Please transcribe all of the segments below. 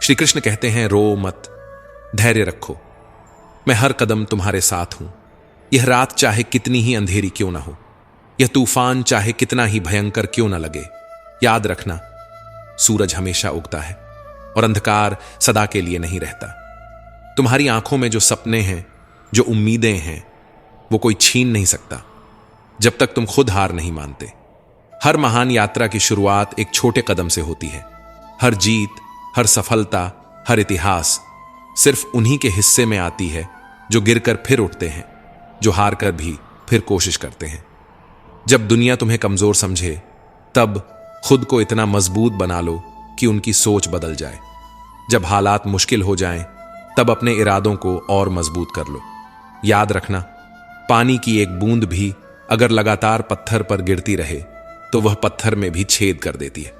श्री कृष्ण कहते हैं, रो मत, धैर्य रखो, मैं हर कदम तुम्हारे साथ हूं। यह रात चाहे कितनी ही अंधेरी क्यों ना हो, यह तूफान चाहे कितना ही भयंकर क्यों ना लगे, याद रखना सूरज हमेशा उगता है और अंधकार सदा के लिए नहीं रहता। तुम्हारी आंखों में जो सपने हैं, जो उम्मीदें हैं, वो कोई छीन नहीं सकता जब तक तुम खुद हार नहीं मानते। हर महान यात्रा की शुरुआत एक छोटे कदम से होती है। हर जीत, हर सफलता, हर इतिहास सिर्फ उन्हीं के हिस्से में आती है जो गिरकर फिर उठते हैं, जो हार कर भी फिर कोशिश करते हैं। जब दुनिया तुम्हें कमजोर समझे, तब खुद को इतना मजबूत बना लो कि उनकी सोच बदल जाए। जब हालात मुश्किल हो जाएं, तब अपने इरादों को और मजबूत कर लो। याद रखना, पानी की एक बूंद भी अगर लगातार पत्थर पर गिरती रहे तो वह पत्थर में भी छेद कर देती है।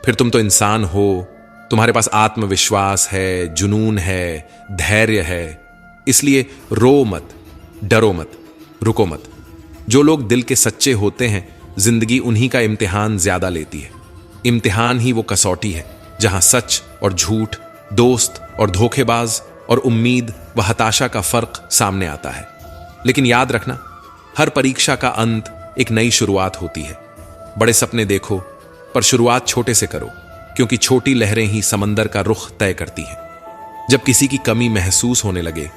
फिर तुम तो इंसान हो, तुम्हारे पास आत्मविश्वास है, जुनून है, धैर्य है। इसलिए रो मत, डरो मत, रुको मत। जो लोग दिल के सच्चे होते हैं, जिंदगी उन्हीं का इम्तिहान ज्यादा लेती है। इम्तिहान ही वो कसौटी है जहां सच और झूठ, दोस्त और धोखेबाज और उम्मीद व हताशा का फर्क सामने आता है। लेकिन याद रखना, हर परीक्षा का अंत एक नई शुरुआत होती है। बड़े सपने देखो, पर शुरुआत छोटे से करो, क्योंकि छोटी लहरें ही समंदर का रुख तय करती हैं। जब किसी की कमी महसूस होने लगे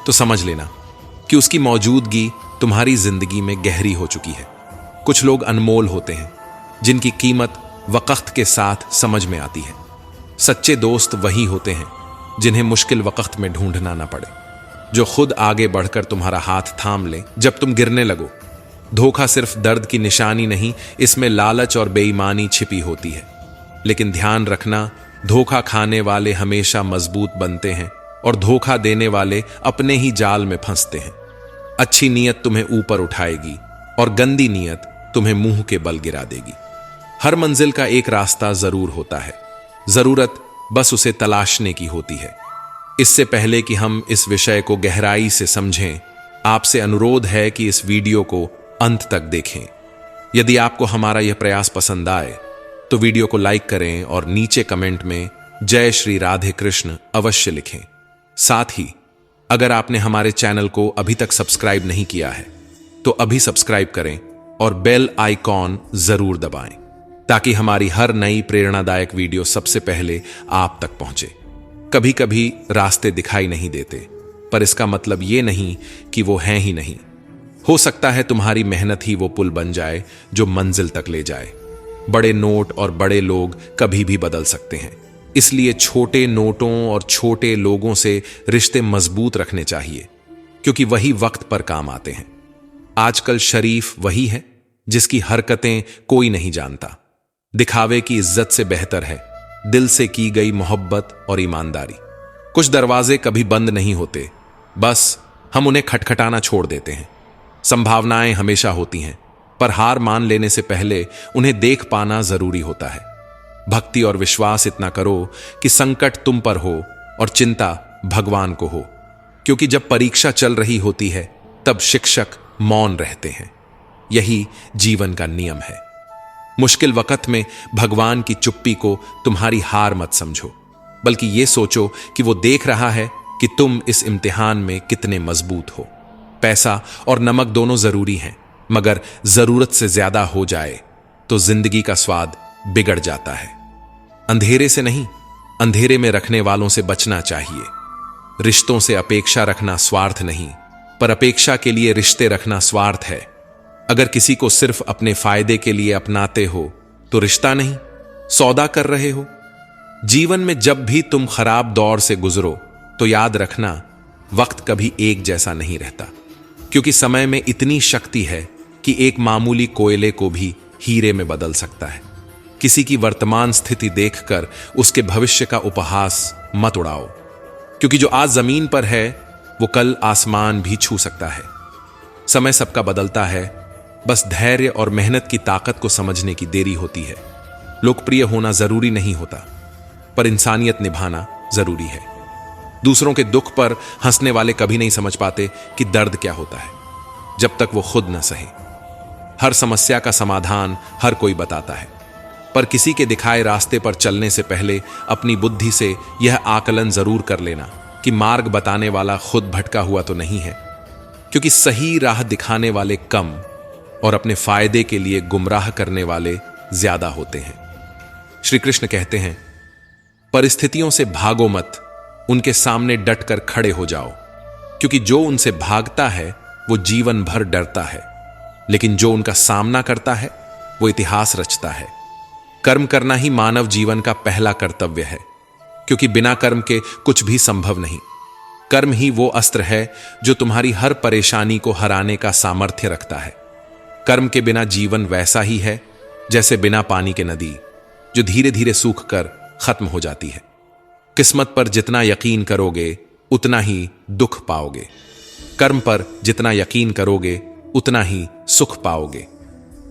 तो समझ लेना कि उसकी मौजूदगी तुम्हारी जिंदगी में गहरी हो चुकी है। कुछ लोग अनमोल होते हैं जिनकी कीमत वक्त के साथ समझ में आती है। सच्चे दोस्त वही होते हैं जिन्हें मुश्किल वक्त में ढूंढना ना पड़े, जो खुद आगे बढ़कर तुम्हारा हाथ थाम ले जब तुम गिरने लगो। धोखा सिर्फ दर्द की निशानी नहीं, इसमें लालच और बेईमानी छिपी होती है। लेकिन ध्यान रखना, धोखा खाने वाले हमेशा मजबूत बनते हैं और धोखा देने वाले अपने ही जाल में फंसते हैं। अच्छी नीयत तुम्हें ऊपर उठाएगी और गंदी नीयत तुम्हें मुंह के बल गिरा देगी। हर मंजिल का एक रास्ता जरूर होता है, जरूरत बस उसे तलाशने की होती है। इससे पहले कि हम इस विषय को गहराई से समझें, आपसे अनुरोध है कि इस वीडियो को अंत तक देखें। यदि आपको हमारा यह प्रयास पसंद आए तो वीडियो को लाइक करें और नीचे कमेंट में जय श्री राधे कृष्ण अवश्य लिखें। साथ ही अगर आपने हमारे चैनल को अभी तक सब्सक्राइब नहीं किया है तो अभी सब्सक्राइब करें और बेल आइकॉन जरूर दबाएं, ताकि हमारी हर नई प्रेरणादायक वीडियो सबसे पहले आप तक पहुंचे। कभी कभी रास्ते दिखाई नहीं देते, पर इसका मतलब ये नहीं कि वो हैं ही नहीं। हो सकता है तुम्हारी मेहनत ही वो पुल बन जाए जो मंजिल तक ले जाए। बड़े नोट और बड़े लोग कभी भी बदल सकते हैं, इसलिए छोटे नोटों और छोटे लोगों से रिश्ते मजबूत रखने चाहिए, क्योंकि वही वक्त पर काम आते हैं। आजकल शरीफ वही है जिसकी हरकतें कोई नहीं जानता। दिखावे की इज्जत से बेहतर है दिल से की गई मोहब्बत और ईमानदारी। कुछ दरवाजे कभी बंद नहीं होते, बस हम उन्हें खटखटाना छोड़ देते हैं। संभावनाएं हमेशा होती हैं, पर हार मान लेने से पहले उन्हें देख पाना जरूरी होता है। भक्ति और विश्वास इतना करो कि संकट तुम पर हो और चिंता भगवान को हो, क्योंकि जब परीक्षा चल रही होती है तब शिक्षक मौन रहते हैं। यही जीवन का नियम है। मुश्किल वक्त में भगवान की चुप्पी को तुम्हारी हार मत समझो, बल्कि ये सोचो कि वो देख रहा है कि तुम इस इम्तिहान में कितने मजबूत हो। पैसा और नमक दोनों जरूरी हैं, मगर जरूरत से ज्यादा हो जाए तो जिंदगी का स्वाद बिगड़ जाता है। अंधेरे से नहीं, अंधेरे में रखने वालों से बचना चाहिए। रिश्तों से अपेक्षा रखना स्वार्थ नहीं, पर अपेक्षा के लिए रिश्ते रखना स्वार्थ है। अगर किसी को सिर्फ अपने फायदे के लिए अपनाते हो तो रिश्ता नहीं, सौदा कर रहे हो। जीवन में जब भी तुम खराब दौर से गुजरो तो याद रखना, वक्त कभी एक जैसा नहीं रहता, क्योंकि समय में इतनी शक्ति है कि एक मामूली कोयले को भी हीरे में बदल सकता है। किसी की वर्तमान स्थिति देखकर उसके भविष्य का उपहास मत उड़ाओ, क्योंकि जो आज जमीन पर है वो कल आसमान भी छू सकता है। समय सबका बदलता है, बस धैर्य और मेहनत की ताकत को समझने की देरी होती है। लोकप्रिय होना जरूरी नहीं होता, पर इंसानियत निभाना जरूरी है। दूसरों के दुख पर हंसने वाले कभी नहीं समझ पाते कि दर्द क्या होता है, जब तक वो खुद न सहे। हर समस्या का समाधान हर कोई बताता है, पर किसी के दिखाए रास्ते पर चलने से पहले अपनी बुद्धि से यह आकलन जरूर कर लेना कि मार्ग बताने वाला खुद भटका हुआ तो नहीं है, क्योंकि सही राह दिखाने वाले कम और अपने फायदे के लिए गुमराह करने वाले ज्यादा होते हैं। श्री कृष्ण कहते हैं, परिस्थितियों से भागो मत, उनके सामने डटकर खड़े हो जाओ, क्योंकि जो उनसे भागता है वो जीवन भर डरता है, लेकिन जो उनका सामना करता है वो इतिहास रचता है। कर्म करना ही मानव जीवन का पहला कर्तव्य है, क्योंकि बिना कर्म के कुछ भी संभव नहीं। कर्म ही वो अस्त्र है जो तुम्हारी हर परेशानी को हराने का सामर्थ्य रखता है। कर्म के बिना जीवन वैसा ही है जैसे बिना पानी के नदी, जो धीरे धीरे सूख कर खत्म हो जाती है। किस्मत पर जितना यकीन करोगे उतना ही दुख पाओगे, कर्म पर जितना यकीन करोगे उतना ही सुख पाओगे,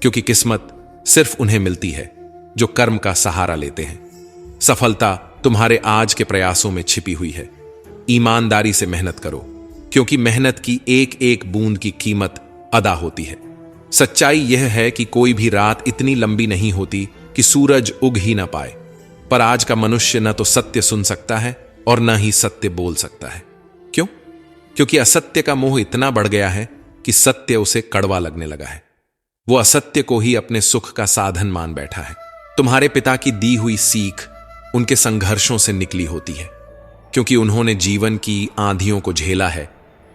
क्योंकि किस्मत सिर्फ उन्हें मिलती है जो कर्म का सहारा लेते हैं। सफलता तुम्हारे आज के प्रयासों में छिपी हुई है। ईमानदारी से मेहनत करो, क्योंकि मेहनत की एक एक बूंद की कीमत अदा होती है। सच्चाई यह है कि कोई भी रात इतनी लंबी नहीं होती कि सूरज उग ही ना पाए, पर आज का मनुष्य न तो सत्य सुन सकता है और न ही सत्य बोल सकता है। क्यों? क्योंकि असत्य का मोह इतना बढ़ गया है कि सत्य उसे कड़वा लगने लगा है। वो असत्य को ही अपने सुख का साधन मान बैठा है। तुम्हारे पिता की दी हुई सीख उनके संघर्षों से निकली होती है, क्योंकि उन्होंने जीवन की आंधियों को झेला है,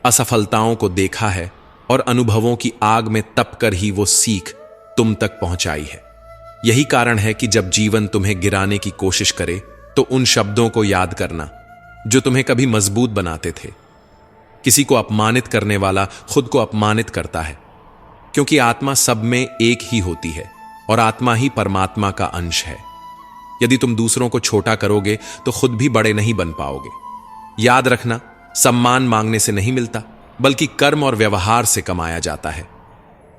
असफलताओं को देखा है और अनुभवों की आग में तप कर ही वो सीख तुम तक पहुंचाई है। यही कारण है कि जब जीवन तुम्हें गिराने की कोशिश करे तो उन शब्दों को याद करना जो तुम्हें कभी मजबूत बनाते थे। किसी को अपमानित करने वाला खुद को अपमानित करता है, क्योंकि आत्मा सब में एक ही होती है और आत्मा ही परमात्मा का अंश है। यदि तुम दूसरों को छोटा करोगे तो खुद भी बड़े नहीं बन पाओगे। याद रखना, सम्मान मांगने से नहीं मिलता, बल्कि कर्म और व्यवहार से कमाया जाता है।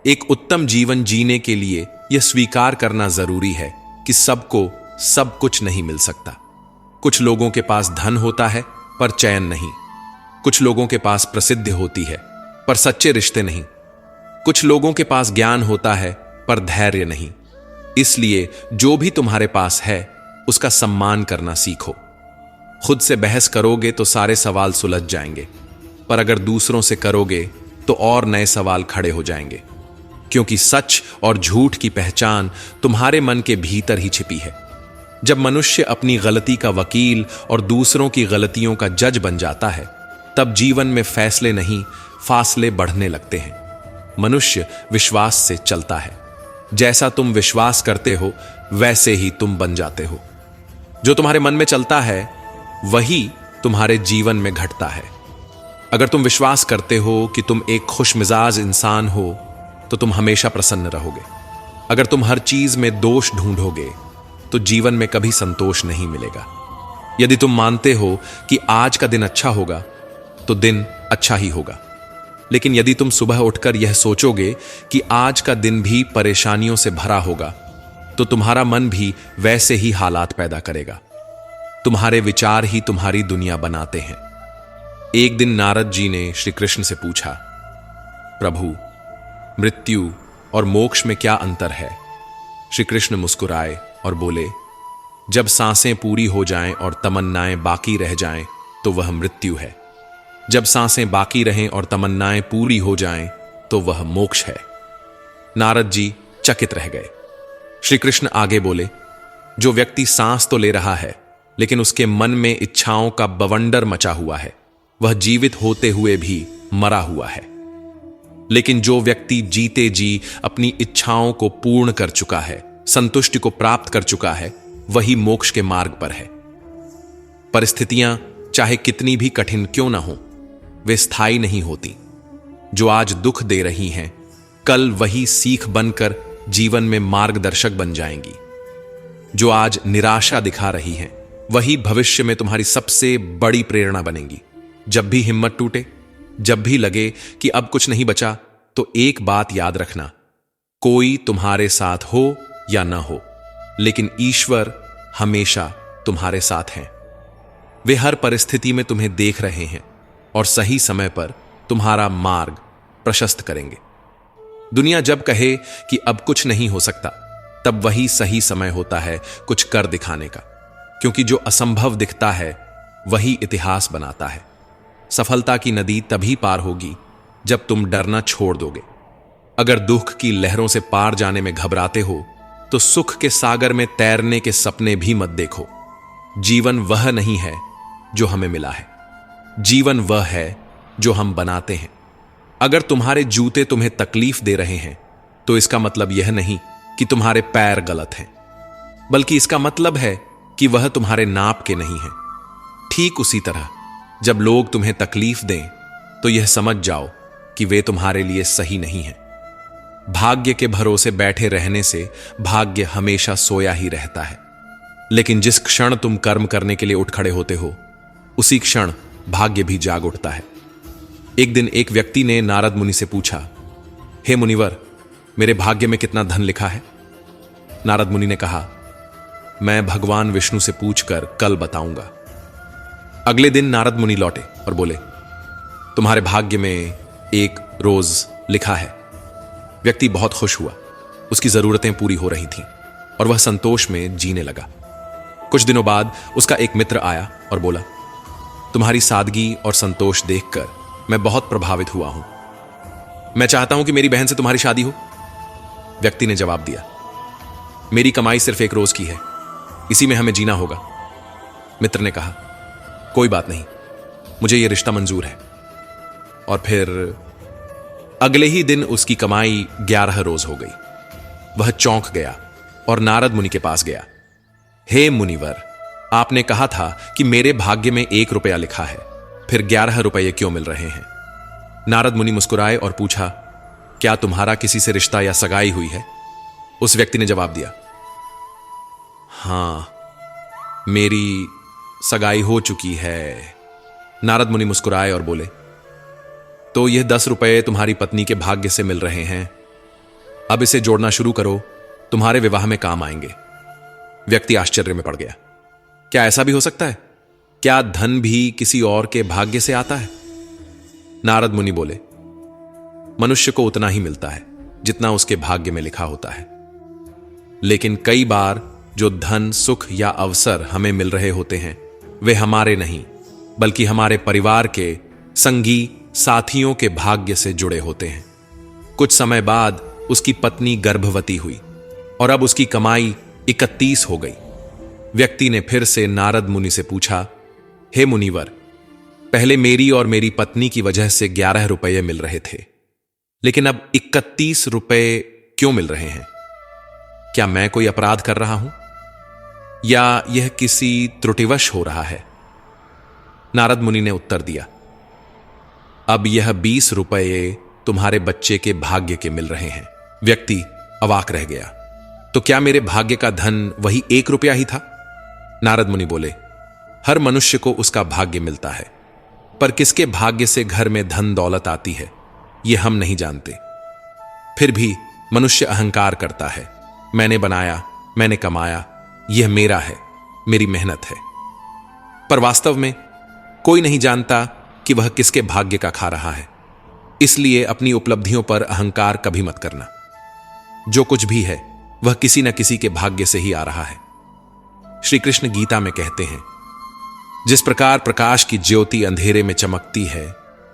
एक उत्तम जीवन जीने के लिए यह स्वीकार करना जरूरी है कि सबको सब कुछ नहीं मिल सकता। कुछ लोगों के पास धन होता है पर चैन नहीं, कुछ लोगों के पास प्रसिद्धि होती है पर सच्चे रिश्ते नहीं, कुछ लोगों के पास ज्ञान होता है पर धैर्य नहीं। इसलिए जो भी तुम्हारे पास है उसका सम्मान करना सीखो। खुद से बहस करोगे तो सारे सवाल सुलझ जाएंगे, पर अगर दूसरों से करोगे तो और नए सवाल खड़े हो जाएंगे, क्योंकि सच और झूठ की पहचान तुम्हारे मन के भीतर ही छिपी है। जब मनुष्य अपनी गलती का वकील और दूसरों की गलतियों का जज बन जाता है, तब जीवन में फैसले नहीं फासले बढ़ने लगते हैं। मनुष्य विश्वास से चलता है। जैसा तुम विश्वास करते हो वैसे ही तुम बन जाते हो। जो तुम्हारे मन में चलता है वही तुम्हारे जीवन में घटता है। अगर तुम विश्वास करते हो कि तुम एक खुशमिजाज इंसान हो तो तुम हमेशा प्रसन्न रहोगे। अगर तुम हर चीज में दोष ढूंढोगे तो जीवन में कभी संतोष नहीं मिलेगा। यदि तुम मानते हो कि आज का दिन अच्छा होगा तो दिन अच्छा ही होगा, लेकिन यदि तुम सुबह उठकर यह सोचोगे कि आज का दिन भी परेशानियों से भरा होगा तो तुम्हारा मन भी वैसे ही हालात पैदा करेगा। तुम्हारे विचार ही तुम्हारी दुनिया बनाते हैं। एक दिन नारद जी ने श्री कृष्ण से पूछा, प्रभु, मृत्यु और मोक्ष में क्या अंतर है? श्री कृष्ण मुस्कुराए और बोले, जब सांसें पूरी हो जाएं और तमन्नाएं बाकी रह जाएं तो वह मृत्यु है। जब सांसें बाकी रहें और तमन्नाएं पूरी हो जाएं तो वह मोक्ष है। नारद जी चकित रह गए। श्री कृष्ण आगे बोले, जो व्यक्ति सांस तो ले रहा है लेकिन उसके मन में इच्छाओं का बवंडर मचा हुआ है, वह जीवित होते हुए भी मरा हुआ है। लेकिन जो व्यक्ति जीते जी अपनी इच्छाओं को पूर्ण कर चुका है, संतुष्टि को प्राप्त कर चुका है, वही मोक्ष के मार्ग पर है। परिस्थितियां चाहे कितनी भी कठिन क्यों ना हो, वे स्थायी नहीं होती। जो आज दुख दे रही हैं, कल वही सीख बनकर जीवन में मार्गदर्शक बन जाएंगी। जो आज निराशा दिखा रही हैं, वही भविष्य में तुम्हारी सबसे बड़ी प्रेरणा बनेंगी। जब भी हिम्मत टूटे, जब भी लगे कि अब कुछ नहीं बचा, तो एक बात याद रखना, कोई तुम्हारे साथ हो या ना हो, लेकिन ईश्वर हमेशा तुम्हारे साथ हैं। वे हर परिस्थिति में तुम्हें देख रहे हैं और सही समय पर तुम्हारा मार्ग प्रशस्त करेंगे। दुनिया जब कहे कि अब कुछ नहीं हो सकता, तब वही सही समय होता है कुछ कर दिखाने का, क्योंकि जो असंभव दिखता है वही इतिहास बनाता है। सफलता की नदी तभी पार होगी जब तुम डरना छोड़ दोगे। अगर दुख की लहरों से पार जाने में घबराते हो तो सुख के सागर में तैरने के सपने भी मत देखो। जीवन वह नहीं है जो हमें मिला है, जीवन वह है जो हम बनाते हैं। अगर तुम्हारे जूते तुम्हें तकलीफ दे रहे हैं तो इसका मतलब यह नहीं कि तुम्हारे पैर गलत हैं, बल्कि इसका मतलब है कि वह तुम्हारे नाप के नहीं हैं। ठीक उसी तरह जब लोग तुम्हें तकलीफ दें तो यह समझ जाओ कि वे तुम्हारे लिए सही नहीं हैं। भाग्य के भरोसे बैठे रहने से भाग्य हमेशा सोया ही रहता है, लेकिन जिस क्षण तुम कर्म करने के लिए उठ खड़े होते हो उसी क्षण भाग्य भी जाग उठता है। एक दिन एक व्यक्ति ने नारद मुनि से पूछा, हे मुनिवर, मेरे भाग्य में कितना धन लिखा है? नारद मुनि ने कहा, मैं भगवान विष्णु से पूछकर कल बताऊंगा। अगले दिन नारद मुनि लौटे और बोले, तुम्हारे भाग्य में 1 रोज लिखा है। व्यक्ति बहुत खुश हुआ, उसकी जरूरतें पूरी हो रही थीं और वह संतोष में जीने लगा। कुछ दिनों बाद उसका एक मित्र आया और बोला, तुम्हारी सादगी और संतोष देखकर मैं बहुत प्रभावित हुआ हूं। मैं चाहता हूं कि मेरी बहन से तुम्हारी शादी हो। व्यक्ति ने जवाब दिया, मेरी कमाई सिर्फ 1 रोज की है, इसी में हमें जीना होगा। मित्र ने कहा, कोई बात नहीं, मुझे यह रिश्ता मंजूर है। और फिर अगले ही दिन उसकी कमाई 11 रोज हो गई। वह चौंक गया और नारद मुनि के पास गया। हे मुनिवर, आपने कहा था कि मेरे भाग्य में 1 रुपया लिखा है, फिर 11 रुपये क्यों मिल रहे हैं? नारद मुनि मुस्कुराए और पूछा, क्या तुम्हारा किसी से रिश्ता या सगाई हुई है? उस व्यक्ति ने जवाब दिया, हां, मेरी सगाई हो चुकी है। नारद मुनि मुस्कुराए और बोले, तो यह 10 रुपये तुम्हारी पत्नी के भाग्य से मिल रहे हैं, अब इसे जोड़ना शुरू करो, तुम्हारे विवाह में काम आएंगे। व्यक्ति आश्चर्य में पड़ गया, क्या ऐसा भी हो सकता है? क्या धन भी किसी और के भाग्य से आता है? नारद मुनि बोले, मनुष्य को उतना ही मिलता है जितना उसके भाग्य में लिखा होता है, लेकिन कई बार जो धन, सुख या अवसर हमें मिल रहे होते हैं वे हमारे नहीं बल्कि हमारे परिवार के, संगी, साथियों के भाग्य से जुड़े होते हैं। कुछ समय बाद उसकी पत्नी गर्भवती हुई और अब उसकी कमाई 31 हो गई। व्यक्ति ने फिर से नारद मुनि से पूछा, हे मुनिवर, पहले मेरी और मेरी पत्नी की वजह से 11 रुपये मिल रहे थे, लेकिन अब 31 रुपये क्यों मिल रहे हैं? क्या मैं कोई अपराध कर रहा हूं या यह किसी त्रुटिवश हो रहा है? नारद मुनि ने उत्तर दिया, अब यह 20 रुपये तुम्हारे बच्चे के भाग्य के मिल रहे हैं। व्यक्ति अवाक रह गया, तो क्या मेरे भाग्य का धन वही 1 रुपया ही था? नारद मुनि बोले, हर मनुष्य को उसका भाग्य मिलता है, पर किसके भाग्य से घर में धन दौलत आती है यह हम नहीं जानते। फिर भी मनुष्य अहंकार करता है, मैंने बनाया, मैंने कमाया, यह मेरा है, मेरी मेहनत है। पर वास्तव में कोई नहीं जानता कि वह किसके भाग्य का खा रहा है। इसलिए अपनी उपलब्धियों पर अहंकार कभी मत करना। जो कुछ भी है वह किसी न किसी के भाग्य से ही आ रहा है। श्री कृष्ण गीता में कहते हैं, जिस प्रकार प्रकाश की ज्योति अंधेरे में चमकती है,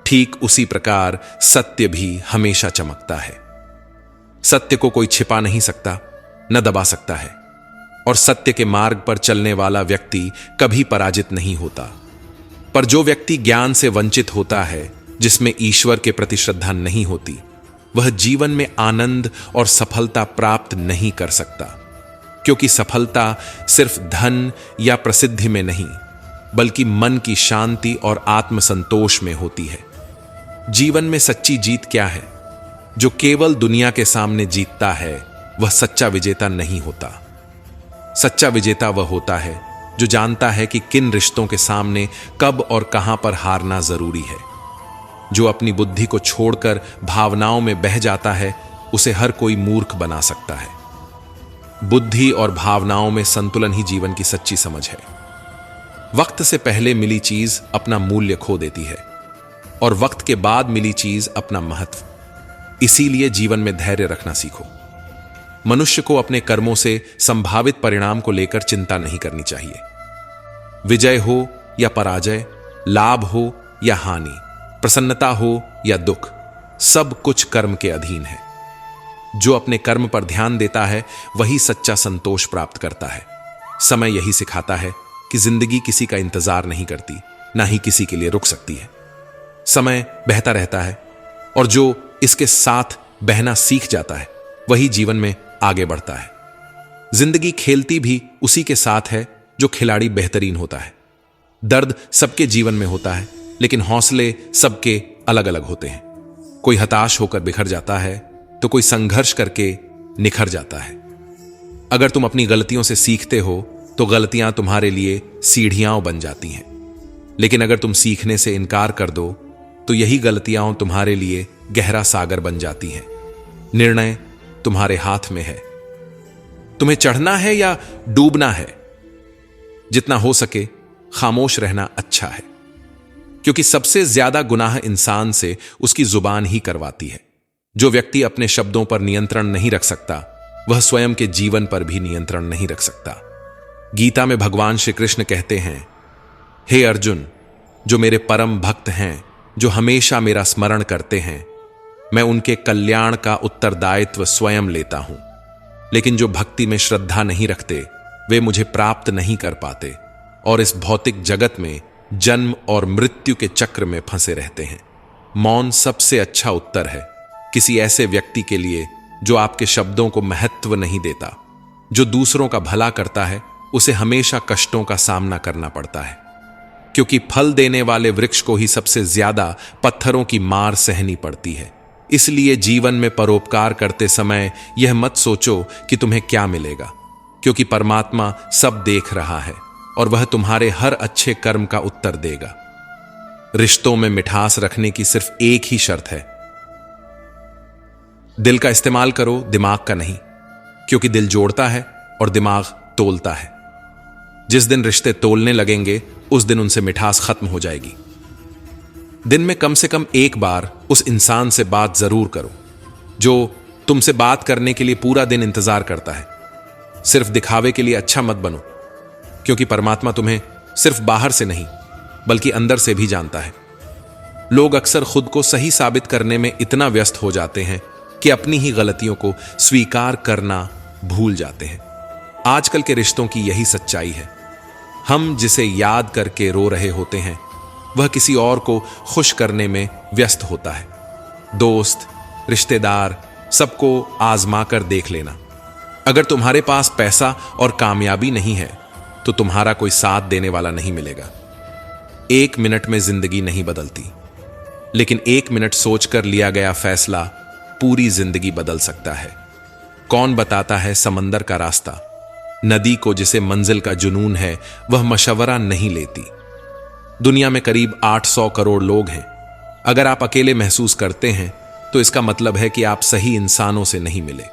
ठीक उसी प्रकार सत्य भी हमेशा चमकता है। सत्य को कोई छिपा नहीं सकता, न दबा सकता है, और सत्य के मार्ग पर चलने वाला व्यक्ति कभी पराजित नहीं होता। पर जो व्यक्ति ज्ञान से वंचित होता है, जिसमें ईश्वर के प्रति श्रद्धा नहीं होती, वह जीवन में आनंद और सफलता प्राप्त नहीं कर सकता, क्योंकि सफलता सिर्फ धन या प्रसिद्धि में नहीं बल्कि मन की शांति और आत्मसंतोष में होती है। जीवन में सच्ची जीत क्या है? जो केवल दुनिया के सामने जीतता है वह सच्चा विजेता नहीं होता। सच्चा विजेता वह होता है जो जानता है कि किन रिश्तों के सामने कब और कहां पर हारना जरूरी है। जो अपनी बुद्धि को छोड़कर भावनाओं में बह जाता है उसे हर कोई मूर्ख बना सकता है। बुद्धि और भावनाओं में संतुलन ही जीवन की सच्ची समझ है। वक्त से पहले मिली चीज अपना मूल्य खो देती है और वक्त के बाद मिली चीज अपना महत्व। इसीलिए जीवन में धैर्य रखना सीखो। मनुष्य को अपने कर्मों से संभावित परिणाम को लेकर चिंता नहीं करनी चाहिए। विजय हो या पराजय, लाभ हो या हानि, प्रसन्नता हो या दुख, सब कुछ कर्म के अधीन है। जो अपने कर्म पर ध्यान देता है वही सच्चा संतोष प्राप्त करता है। समय यही सिखाता है कि जिंदगी किसी का इंतजार नहीं करती, ना ही किसी के लिए रुक सकती है। समय बहता रहता है और जो इसके साथ बहना सीख जाता है वही जीवन में आगे बढ़ता है। जिंदगी खेलती भी उसी के साथ है जो खिलाड़ी बेहतरीन होता है। दर्द सबके जीवन में होता है, लेकिन हौसले सबके अलग अलग होते हैं। कोई हताश होकर बिखर जाता है तो कोई संघर्ष करके निखर जाता है। अगर तुम अपनी गलतियों से सीखते हो तो गलतियां तुम्हारे लिए सीढ़ियां बन जाती हैं, लेकिन अगर तुम सीखने से इनकार कर दो तो यही गलतियां तुम्हारे लिए गहरा सागर बन जाती हैं। निर्णय तुम्हारे हाथ में है। तुम्हें चढ़ना है या डूबना है। जितना हो सके खामोश रहना अच्छा है, क्योंकि सबसे ज्यादा गुनाह इंसान से उसकी जुबान ही करवाती है। जो व्यक्ति अपने शब्दों पर नियंत्रण नहीं रख सकता वह स्वयं के जीवन पर भी नियंत्रण नहीं रख सकता। गीता में भगवान श्री कृष्ण कहते हैं, हे अर्जुन, जो मेरे परम भक्त हैं, जो हमेशा मेरा स्मरण करते हैं, मैं उनके कल्याण का उत्तरदायित्व स्वयं लेता हूं। लेकिन जो भक्ति में श्रद्धा नहीं रखते वे मुझे प्राप्त नहीं कर पाते और इस भौतिक जगत में जन्म और मृत्यु के चक्र में फंसे रहते हैं। मौन सबसे अच्छा उत्तर है किसी ऐसे व्यक्ति के लिए जो आपके शब्दों को महत्व नहीं देता। जो दूसरों का भला करता है उसे हमेशा कष्टों का सामना करना पड़ता है, क्योंकि फल देने वाले वृक्ष को ही सबसे ज्यादा पत्थरों की मार सहनी पड़ती है। इसलिए जीवन में परोपकार करते समय यह मत सोचो कि तुम्हें क्या मिलेगा, क्योंकि परमात्मा सब देख रहा है और वह तुम्हारे हर अच्छे कर्म का उत्तर देगा। रिश्तों में मिठास रखने की सिर्फ एक ही शर्त है, दिल का इस्तेमाल करो, दिमाग का नहीं, क्योंकि दिल जोड़ता है और दिमाग तोलता है। जिस दिन रिश्ते तोलने लगेंगे उस दिन उनसे मिठास खत्म हो जाएगी। दिन में कम से कम एक बार उस इंसान से बात जरूर करो जो तुमसे बात करने के लिए पूरा दिन इंतजार करता है। सिर्फ दिखावे के लिए अच्छा मत बनो, क्योंकि परमात्मा तुम्हें सिर्फ बाहर से नहीं बल्कि अंदर से भी जानता है। लोग अक्सर खुद को सही साबित करने में इतना व्यस्त हो जाते हैं कि अपनी ही गलतियों को स्वीकार करना भूल जाते हैं। आजकल के रिश्तों की यही सच्चाई है। हम जिसे याद करके रो रहे होते हैं वह किसी और को खुश करने में व्यस्त होता है। दोस्त, रिश्तेदार, सबको आजमा कर देख लेना। अगर तुम्हारे पास पैसा और कामयाबी नहीं है तो तुम्हारा कोई साथ देने वाला नहीं मिलेगा। 1 मिनट में जिंदगी नहीं बदलती, लेकिन 1 मिनट सोचकर लिया गया फैसला पूरी जिंदगी बदल सकता है। कौन बताता है समंदर का रास्ता? नदी को जिसे मंजिल का जुनून है वह मशवरा नहीं लेती। दुनिया में करीब 800 करोड़ लोग हैं। अगर आप अकेले महसूस करते हैं तो इसका मतलब है कि आप सही इंसानों से नहीं मिले।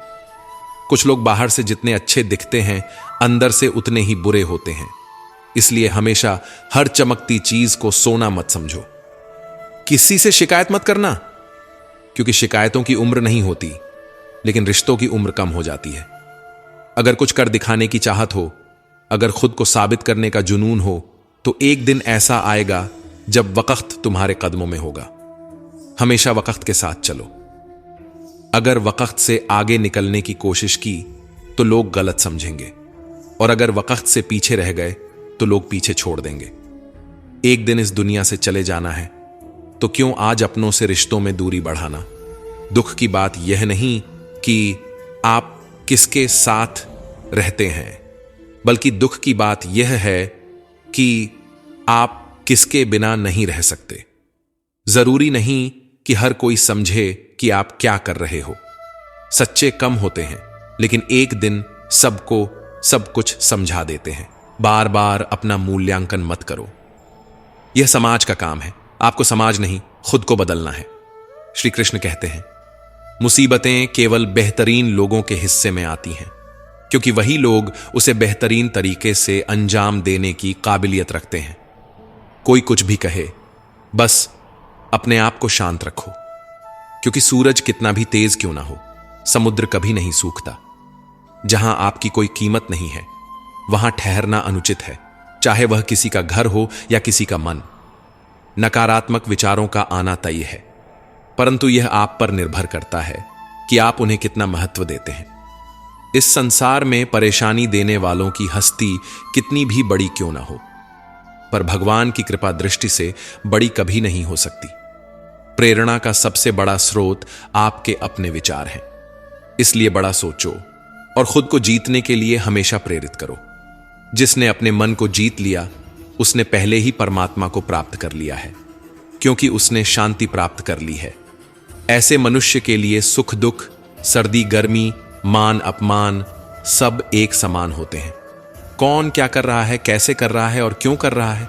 कुछ लोग बाहर से जितने अच्छे दिखते हैं अंदर से उतने ही बुरे होते हैं। इसलिए हमेशा हर चमकती चीज को सोना मत समझो। किसी से शिकायत मत करना, क्योंकि शिकायतों की उम्र नहीं होती, लेकिन रिश्तों की उम्र कम हो जाती है। अगर कुछ कर दिखाने की चाहत हो, अगर खुद को साबित करने का जुनून हो, तो एक दिन ऐसा आएगा जब वक्त तुम्हारे कदमों में होगा। हमेशा वक्त के साथ चलो। अगर वक्त से आगे निकलने की कोशिश की तो लोग गलत समझेंगे, और अगर वक्त से पीछे रह गए तो लोग पीछे छोड़ देंगे। एक दिन इस दुनिया से चले जाना है, तो क्यों आज अपनों से रिश्तों में दूरी बढ़ाना। दुख की बात यह नहीं कि आप किसके साथ रहते हैं, बल्कि दुख की बात यह है कि आप किसके बिना नहीं रह सकते। जरूरी नहीं कि हर कोई समझे कि आप क्या कर रहे हो। सच्चे कम होते हैं, लेकिन एक दिन सबको सब कुछ समझा देते हैं। बार बार अपना मूल्यांकन मत करो। यह समाज का काम है, आपको समाज नहीं खुद को बदलना है। श्री कृष्ण कहते हैं, मुसीबतें केवल बेहतरीन लोगों के हिस्से में आती हैं, क्योंकि वही लोग उसे बेहतरीन तरीके से अंजाम देने की काबिलियत रखते हैं। कोई कुछ भी कहे, बस अपने आप को शांत रखो, क्योंकि सूरज कितना भी तेज क्यों ना हो, समुद्र कभी नहीं सूखता। जहां आपकी कोई कीमत नहीं है, वहां ठहरना अनुचित है, चाहे वह किसी का घर हो या किसी का मन। नकारात्मक विचारों का आना तय है, परंतु यह आप पर निर्भर करता है कि आप उन्हें कितना महत्व देते हैं। इस संसार में परेशानी देने वालों की हस्ती कितनी भी बड़ी क्यों ना हो, पर भगवान की कृपा दृष्टि से बड़ी कभी नहीं हो सकती। प्रेरणा का सबसे बड़ा स्रोत आपके अपने विचार हैं। इसलिए बड़ा सोचो और खुद को जीतने के लिए हमेशा प्रेरित करो। जिसने अपने मन को जीत लिया, उसने पहले ही परमात्मा को प्राप्त कर लिया है, क्योंकि उसने शांति प्राप्त कर ली है। ऐसे मनुष्य के लिए सुख दुख, सर्दी गर्मी, मान अपमान सब एक समान होते हैं। कौन क्या कर रहा है, कैसे कर रहा है और क्यों कर रहा है,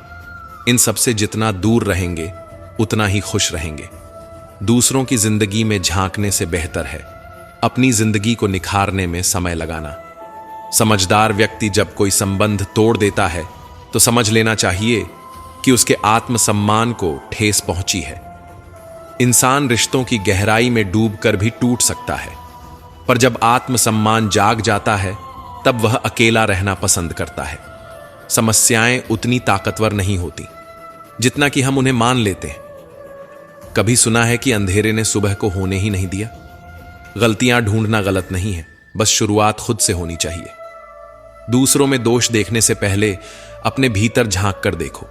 इन सबसे जितना दूर रहेंगे उतना ही खुश रहेंगे। दूसरों की जिंदगी में झांकने से बेहतर है अपनी जिंदगी को निखारने में समय लगाना। समझदार व्यक्ति जब कोई संबंध तोड़ देता है तो समझ लेना चाहिए कि उसके आत्मसम्मान को ठेस पहुंची है। इंसान रिश्तों की गहराई में डूबकर भी टूट सकता है, पर जब आत्मसम्मान जाग जाता है तब वह अकेला रहना पसंद करता है। समस्याएं उतनी ताकतवर नहीं होती जितना कि हम उन्हें मान लेते हैं। कभी सुना है कि अंधेरे ने सुबह को होने ही नहीं दिया? गलतियां ढूंढना गलत नहीं है, बस शुरुआत खुद से होनी चाहिए। दूसरों में दोष देखने से पहले अपने भीतर झांक कर देखो,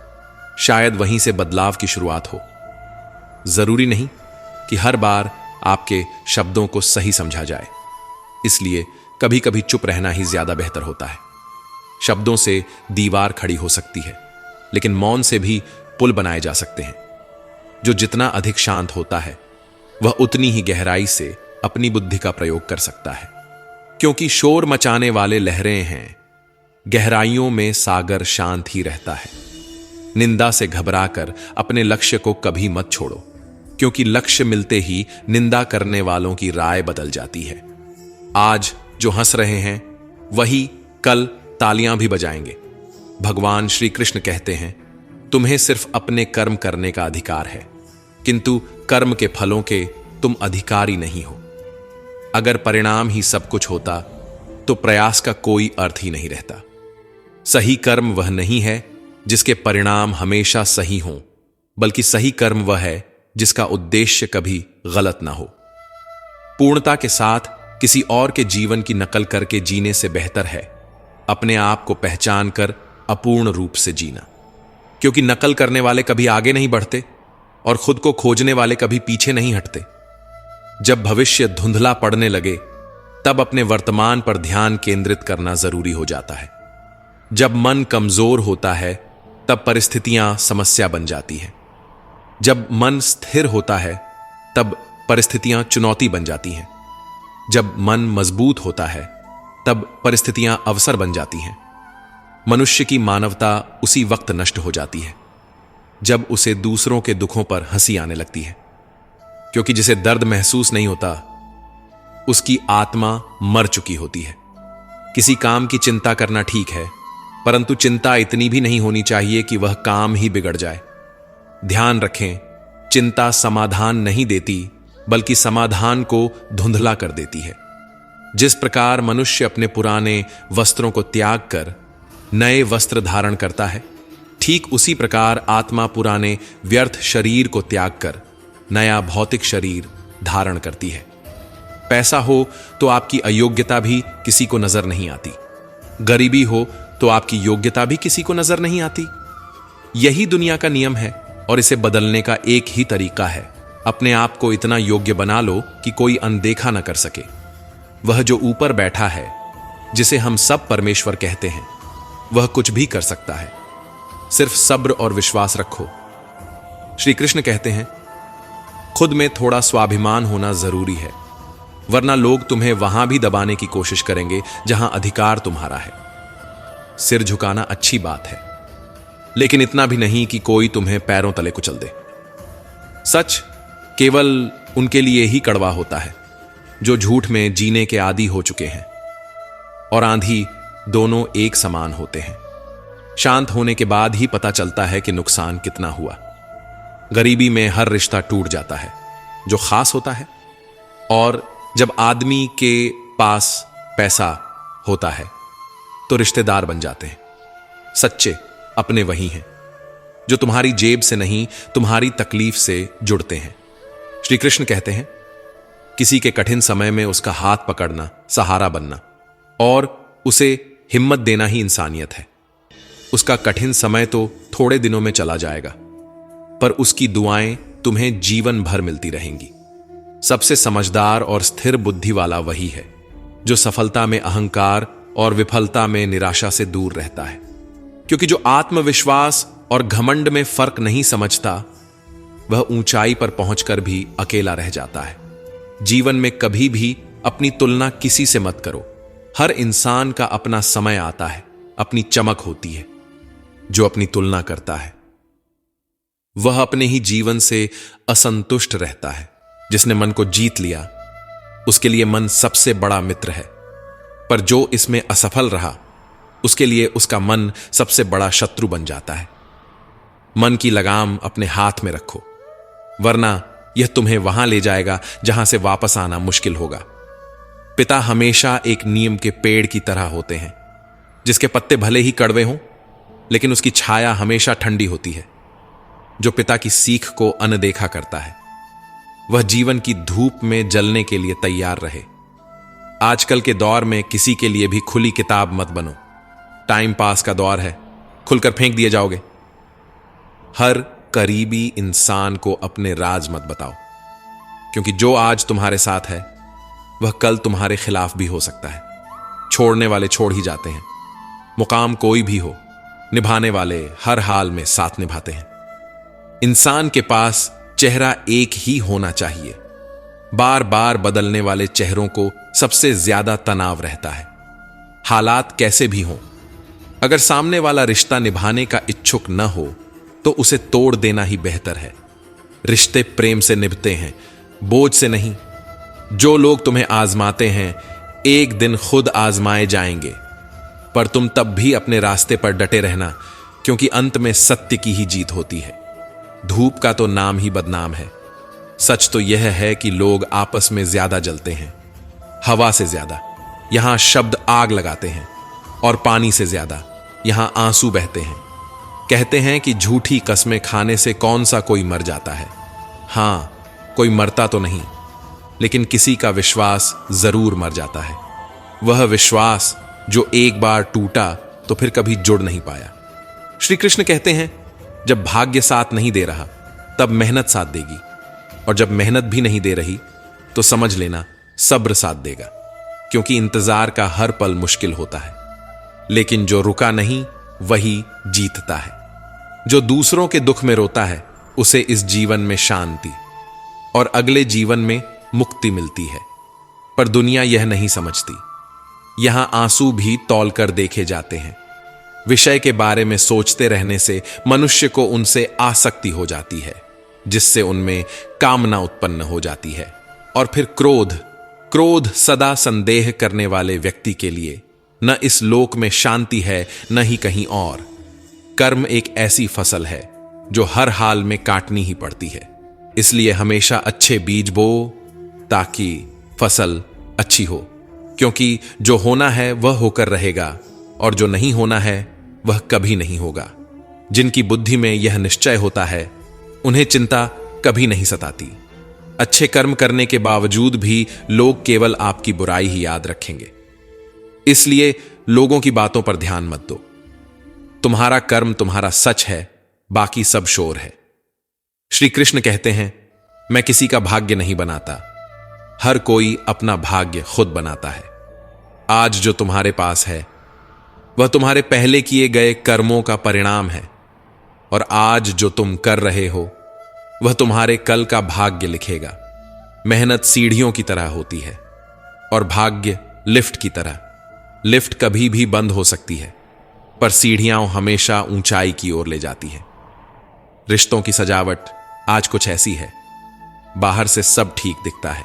शायद वहीं से बदलाव की शुरुआत हो। जरूरी नहीं कि हर बार आपके शब्दों को सही समझा जाए, इसलिए कभी कभी चुप रहना ही ज्यादा बेहतर होता है। शब्दों से दीवार खड़ी हो सकती है, लेकिन मौन से भी पुल बनाए जा सकते हैं। जो जितना अधिक शांत होता है वह उतनी ही गहराई से अपनी बुद्धि का प्रयोग कर सकता है, क्योंकि शोर मचाने वाले लहरें हैं, गहराइयों में सागर शांत ही रहता है। निंदा से घबराकर अपने लक्ष्य को कभी मत छोड़ो, क्योंकि लक्ष्य मिलते ही निंदा करने वालों की राय बदल जाती है। आज जो हंस रहे हैं वही कल तालियां भी बजाएंगे। भगवान श्री कृष्ण कहते हैं, तुम्हें सिर्फ अपने कर्म करने का अधिकार है, किंतु कर्म के फलों के तुम अधिकारी नहीं हो। अगर परिणाम ही सब कुछ होता तो प्रयास का कोई अर्थ ही नहीं रहता। सही कर्म वह नहीं है जिसके परिणाम हमेशा सही हों, बल्कि सही कर्म वह है जिसका उद्देश्य कभी गलत ना हो। पूर्णता के साथ किसी और के जीवन की नकल करके जीने से बेहतर है अपने आप को पहचान कर अपूर्ण रूप से जीना, क्योंकि नकल करने वाले कभी आगे नहीं बढ़ते और खुद को खोजने वाले कभी पीछे नहीं हटते। जब भविष्य धुंधला पड़ने लगे तब अपने वर्तमान पर ध्यान केंद्रित करना जरूरी हो जाता है। जब मन कमजोर होता है तब परिस्थितियां समस्या बन जाती हैं। जब मन स्थिर होता है तब परिस्थितियां चुनौती बन जाती हैं। जब मन मजबूत होता है तब परिस्थितियां अवसर बन जाती हैं। मनुष्य की मानवता उसी वक्त नष्ट हो जाती है जब उसे दूसरों के दुखों पर हंसी आने लगती है, क्योंकि जिसे दर्द महसूस नहीं होता उसकी आत्मा मर चुकी होती है। किसी काम की चिंता करना ठीक है, परंतु चिंता इतनी भी नहीं होनी चाहिए कि वह काम ही बिगड़ जाए। ध्यान रखें, चिंता समाधान नहीं देती बल्कि समाधान को धुंधला कर देती है। जिस प्रकार मनुष्य अपने पुराने वस्त्रों को त्याग कर नए वस्त्र धारण करता है, ठीक उसी प्रकार आत्मा पुराने व्यर्थ शरीर को त्याग कर नया भौतिक शरीर धारण करती है। पैसा हो तो आपकी अयोग्यता भी किसी को नजर नहीं आती, गरीबी हो तो आपकी योग्यता भी किसी को नजर नहीं आती। यही दुनिया का नियम है और इसे बदलने का एक ही तरीका है, अपने आप को इतना योग्य बना लो कि कोई अनदेखा न कर सके। वह जो ऊपर बैठा है, जिसे हम सब परमेश्वर कहते हैं, वह कुछ भी कर सकता है। सिर्फ सब्र और विश्वास रखो। श्री कृष्ण कहते हैं, खुद में थोड़ा स्वाभिमान होना जरूरी है, वरना लोग तुम्हें वहां भी दबाने की कोशिश करेंगे जहां अधिकार तुम्हारा है। सिर झुकाना अच्छी बात है, लेकिन इतना भी नहीं कि कोई तुम्हें पैरों तले कुचल दे। सच केवल उनके लिए ही कड़वा होता है जो झूठ में जीने के आदी हो चुके हैं, और आंधी दोनों एक समान होते हैं। शांत होने के बाद ही पता चलता है कि नुकसान कितना हुआ। गरीबी में हर रिश्ता टूट जाता है जो खास होता है, और जब आदमी के पास पैसा होता है तो रिश्तेदार बन जाते हैं। सच्चे अपने वही हैं जो तुम्हारी जेब से नहीं, तुम्हारी तकलीफ से जुड़ते हैं। श्री कृष्ण कहते हैं, किसी के कठिन समय में उसका हाथ पकड़ना, सहारा बनना और उसे हिम्मत देना ही इंसानियत है। उसका कठिन समय तो थोड़े दिनों में चला जाएगा, पर उसकी दुआएं तुम्हें जीवन भर मिलती रहेंगी। सबसे समझदार और स्थिर बुद्धि वाला वही है जो सफलता में अहंकार और विफलता में निराशा से दूर रहता है, क्योंकि जो आत्मविश्वास और घमंड में फर्क नहीं समझता वह ऊंचाई पर पहुंचकर भी अकेला रह जाता है। जीवन में कभी भी अपनी तुलना किसी से मत करो। हर इंसान का अपना समय आता है, अपनी चमक होती है। जो अपनी तुलना करता है वह अपने ही जीवन से असंतुष्ट रहता है। जिसने मन को जीत लिया उसके लिए मन सबसे बड़ा मित्र है, पर जो इसमें असफल रहा उसके लिए उसका मन सबसे बड़ा शत्रु बन जाता है। मन की लगाम अपने हाथ में रखो, वरना यह तुम्हें वहां ले जाएगा जहां से वापस आना मुश्किल होगा। पिता हमेशा एक नीम के पेड़ की तरह होते हैं, जिसके पत्ते भले ही कड़वे हों लेकिन उसकी छाया हमेशा ठंडी होती है। जो पिता की सीख को अनदेखा करता है वह जीवन की धूप में जलने के लिए तैयार रहे। आजकल के दौर में किसी के लिए भी खुली किताब मत बनो। टाइम पास का दौर है, खुलकर फेंक दिए जाओगे। हर करीबी इंसान को अपने राज मत बताओ, क्योंकि जो आज तुम्हारे साथ है वह कल तुम्हारे खिलाफ भी हो सकता है। छोड़ने वाले छोड़ ही जाते हैं। मुकाम कोई भी हो, निभाने वाले हर हाल में साथ निभाते हैं। इंसान के पास चेहरा एक ही होना चाहिए। बार बार बदलने वाले चेहरों को सबसे ज्यादा तनाव रहता है। हालात कैसे भी हों, अगर सामने वाला रिश्ता निभाने का इच्छुक न हो तो उसे तोड़ देना ही बेहतर है। रिश्ते प्रेम से निभते हैं, बोझ से नहीं। जो लोग तुम्हें आजमाते हैं एक दिन खुद आजमाए जाएंगे, पर तुम तब भी अपने रास्ते पर डटे रहना, क्योंकि अंत में सत्य की ही जीत होती है। धूप का तो नाम ही बदनाम है। सच तो यह है कि लोग आपस में ज्यादा जलते हैं, हवा से ज्यादा। यहां शब्द आग लगाते हैं और पानी से ज्यादा यहां आंसू बहते हैं। कहते हैं कि झूठी कस्में खाने से कौन सा कोई मर जाता है। हां, कोई मरता तो नहीं, लेकिन किसी का विश्वास जरूर मर जाता है। वह विश्वास जो एक बार टूटा तो फिर कभी जुड़ नहीं पाया। श्री कृष्ण कहते हैं, जब भाग्य साथ नहीं दे रहा तब मेहनत साथ देगी, और जब मेहनत भी नहीं दे रही तो समझ लेना सब्र साथ देगा, क्योंकि इंतजार का हर पल मुश्किल होता है। लेकिन जो रुका नहीं वही जीतता है। जो दूसरों के दुख में रोता है उसे इस जीवन में शांति और अगले जीवन में मुक्ति मिलती है। पर दुनिया यह नहीं समझती। यहां आंसू भी तौल कर देखे जाते हैं। विषय के बारे में सोचते रहने से मनुष्य को उनसे आसक्ति हो जाती है, जिससे उनमें कामना उत्पन्न हो जाती है। और फिर क्रोध सदा संदेह करने वाले व्यक्ति के लिए न इस लोक में शांति है न ही कहीं और। कर्म एक ऐसी फसल है जो हर हाल में काटनी ही पड़ती है। इसलिए हमेशा अच्छे बीज बो ताकि फसल अच्छी हो, क्योंकि जो होना है वह होकर रहेगा और जो नहीं होना है वह कभी नहीं होगा। जिनकी बुद्धि में यह निश्चय होता है उन्हें चिंता कभी नहीं सताती। अच्छे कर्म करने के बावजूद भी लोग केवल आपकी बुराई ही याद रखेंगे। इसलिए लोगों की बातों पर ध्यान मत दो। तुम्हारा कर्म तुम्हारा सच है, बाकी सब शोर है। श्री कृष्ण कहते हैं, मैं किसी का भाग्य नहीं बनाता, हर कोई अपना भाग्य खुद बनाता है। आज जो तुम्हारे पास है वह तुम्हारे पहले किए गए कर्मों का परिणाम है, और आज जो तुम कर रहे हो वह तुम्हारे कल का भाग्य लिखेगा। मेहनत सीढ़ियों की तरह होती है और भाग्य लिफ्ट की तरह। लिफ्ट कभी भी बंद हो सकती है, पर सीढ़ियां हमेशा ऊंचाई की ओर ले जाती है। रिश्तों की सजावट आज कुछ ऐसी है, बाहर से सब ठीक दिखता है,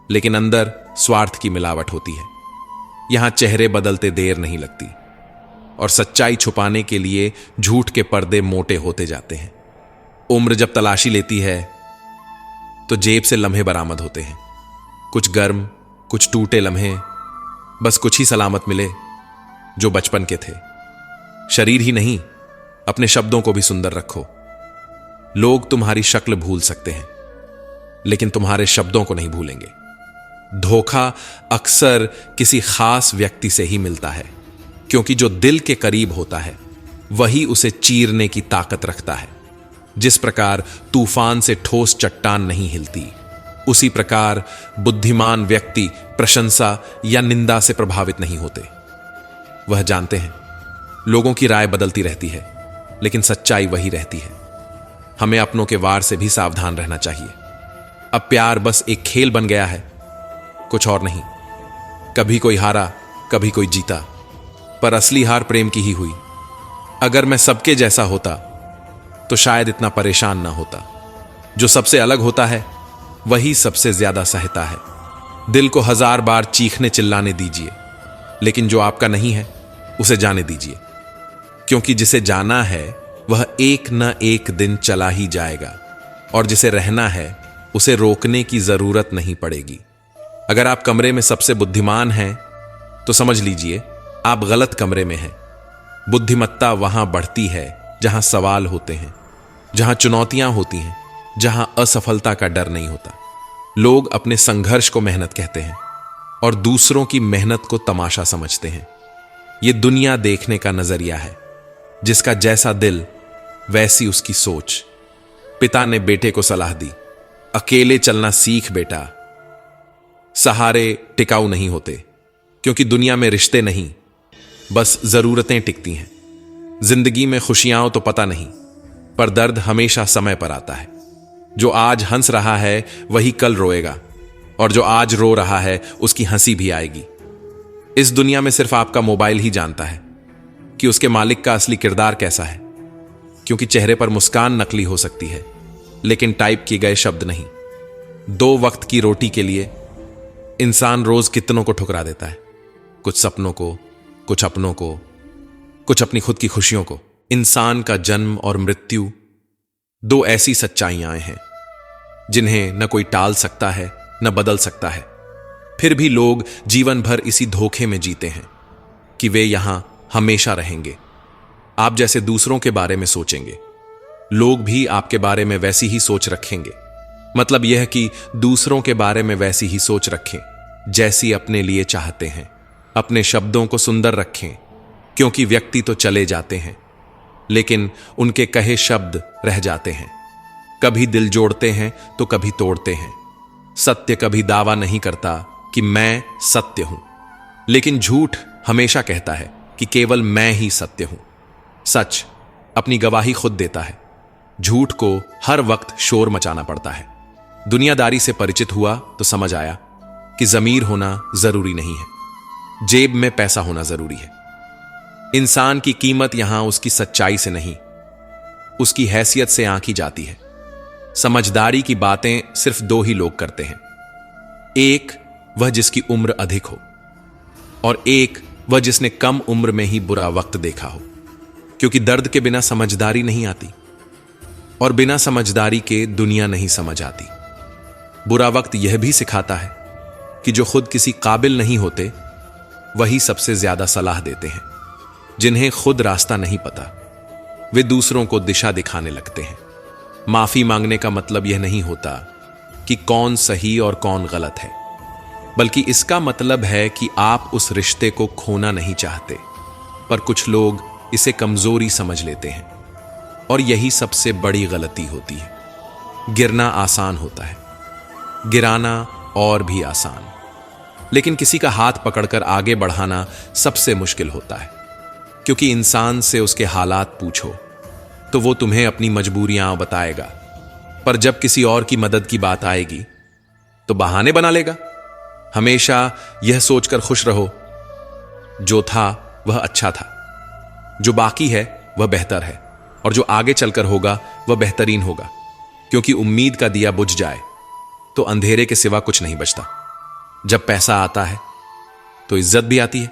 लेकिन अंदर स्वार्थ की मिलावट होती है। यहां चेहरे बदलते देर नहीं लगती, और सच्चाई छुपाने के लिए झूठ के पर्दे मोटे होते जाते हैं। उम्र जब तलाशी लेती है तो जेब से लम्हे बरामद होते हैं, कुछ गर्म, कुछ टूटे लम्हे, बस कुछ ही सलामत मिले जो बचपन के थे। शरीर ही नहीं, अपने शब्दों को भी सुंदर रखो। लोग तुम्हारी शक्ल भूल सकते हैं, लेकिन तुम्हारे शब्दों को नहीं भूलेंगे। धोखा अक्सर किसी खास व्यक्ति से ही मिलता है, क्योंकि जो दिल के करीब होता है वही उसे चीरने की ताकत रखता है। जिस प्रकार तूफान से ठोस चट्टान नहीं हिलती, उसी प्रकार बुद्धिमान व्यक्ति प्रशंसा या निंदा से प्रभावित नहीं होते। वह जानते हैं लोगों की राय बदलती रहती है, लेकिन सच्चाई वही रहती है। हमें अपनों के वार से भी सावधान रहना चाहिए। अब प्यार बस एक खेल बन गया है, कुछ और नहीं। कभी कोई हारा, कभी कोई जीता, पर असली हार प्रेम की ही हुई। अगर मैं सबके जैसा होता तो शायद इतना परेशान ना होता। जो सबसे अलग होता है वही सबसे ज्यादा सहता है। दिल को 1000 बार चीखने चिल्लाने दीजिए, लेकिन जो आपका नहीं है उसे जाने दीजिए, क्योंकि जिसे जाना है वह एक न एक दिन चला ही जाएगा, और जिसे रहना है उसे रोकने की जरूरत नहीं पड़ेगी। अगर आप कमरे में सबसे बुद्धिमान हैं तो समझ लीजिए आप गलत कमरे में हैं। बुद्धिमत्ता वहां बढ़ती है जहां सवाल होते हैं, जहां चुनौतियां होती हैं, जहां असफलता का डर नहीं होता। लोग अपने संघर्ष को मेहनत कहते हैं और दूसरों की मेहनत को तमाशा समझते हैं। यह दुनिया देखने का नजरिया है। जिसका जैसा दिल वैसी उसकी सोच। पिता ने बेटे को सलाह दी, अकेले चलना सीख बेटा। सहारे टिकाऊ नहीं होते, क्योंकि दुनिया में रिश्ते नहीं, बस जरूरतें टिकती हैं। जिंदगी में खुशियां तो पता नहीं, पर दर्द हमेशा समय पर आता है। जो आज हंस रहा है वही कल रोएगा, और जो आज रो रहा है उसकी हंसी भी आएगी। इस दुनिया में सिर्फ आपका मोबाइल ही जानता है कि उसके मालिक का असली किरदार कैसा है, क्योंकि चेहरे पर मुस्कान नकली हो सकती है, लेकिन टाइप किए गए शब्द नहीं। 2 वक्त की रोटी के लिए इंसान रोज कितनों को ठुकरा देता है, कुछ सपनों को, कुछ अपनों को, कुछ अपनी खुद की खुशियों को। इंसान का जन्म और मृत्यु 2 ऐसी सच्चाइयां हैं जिन्हें न कोई टाल सकता है न बदल सकता है। फिर भी लोग जीवन भर इसी धोखे में जीते हैं कि वे यहां हमेशा रहेंगे। आप जैसे दूसरों के बारे में सोचेंगे, लोग भी आपके बारे में वैसी ही सोच रखेंगे। मतलब यह कि दूसरों के बारे में वैसी ही सोच रखें जैसी अपने लिए चाहते हैं। अपने शब्दों को सुंदर रखें, क्योंकि व्यक्ति तो चले जाते हैं, लेकिन उनके कहे शब्द रह जाते हैं। कभी दिल जोड़ते हैं तो कभी तोड़ते हैं। सत्य कभी दावा नहीं करता कि मैं सत्य हूं, लेकिन झूठ हमेशा कहता है कि केवल मैं ही सत्य हूं। सच अपनी गवाही खुद देता है, झूठ को हर वक्त शोर मचाना पड़ता है। दुनियादारी से परिचित हुआ तो समझ आया कि ज़मीर होना जरूरी नहीं है, जेब में पैसा होना जरूरी है। इंसान की कीमत यहां उसकी सच्चाई से नहीं, उसकी हैसियत से आंकी जाती है। समझदारी की बातें सिर्फ 2 ही लोग करते हैं, एक वह जिसकी उम्र अधिक हो, और एक वह जिसने कम उम्र में ही बुरा वक्त देखा हो। क्योंकि दर्द के बिना समझदारी नहीं आती, और बिना समझदारी के दुनिया नहीं समझ आती। बुरा वक्त यह भी सिखाता है कि जो खुद किसी काबिल नहीं होते वही सबसे ज्यादा सलाह देते हैं। जिन्हें खुद रास्ता नहीं पता वे दूसरों को दिशा दिखाने लगते हैं। माफी मांगने का मतलब यह नहीं होता कि कौन सही और कौन गलत है, बल्कि इसका मतलब है कि आप उस रिश्ते को खोना नहीं चाहते। पर कुछ लोग इसे कमजोरी समझ लेते हैं, और यही सबसे बड़ी गलती होती है। गिरना आसान होता है, गिराना और भी आसान, लेकिन किसी का हाथ पकड़कर आगे बढ़ाना सबसे मुश्किल होता है। क्योंकि इंसान से उसके हालात पूछो तो वो तुम्हें अपनी मजबूरियां बताएगा, पर जब किसी और की मदद की बात आएगी तो बहाने बना लेगा। हमेशा यह सोचकर खुश रहो, जो था वह अच्छा था, जो बाकी है वह बेहतर है, और जो आगे चलकर होगा वह बेहतरीन होगा। क्योंकि उम्मीद का दिया बुझ जाए तो अंधेरे के सिवा कुछ नहीं बचता। जब पैसा आता है तो इज्जत भी आती है,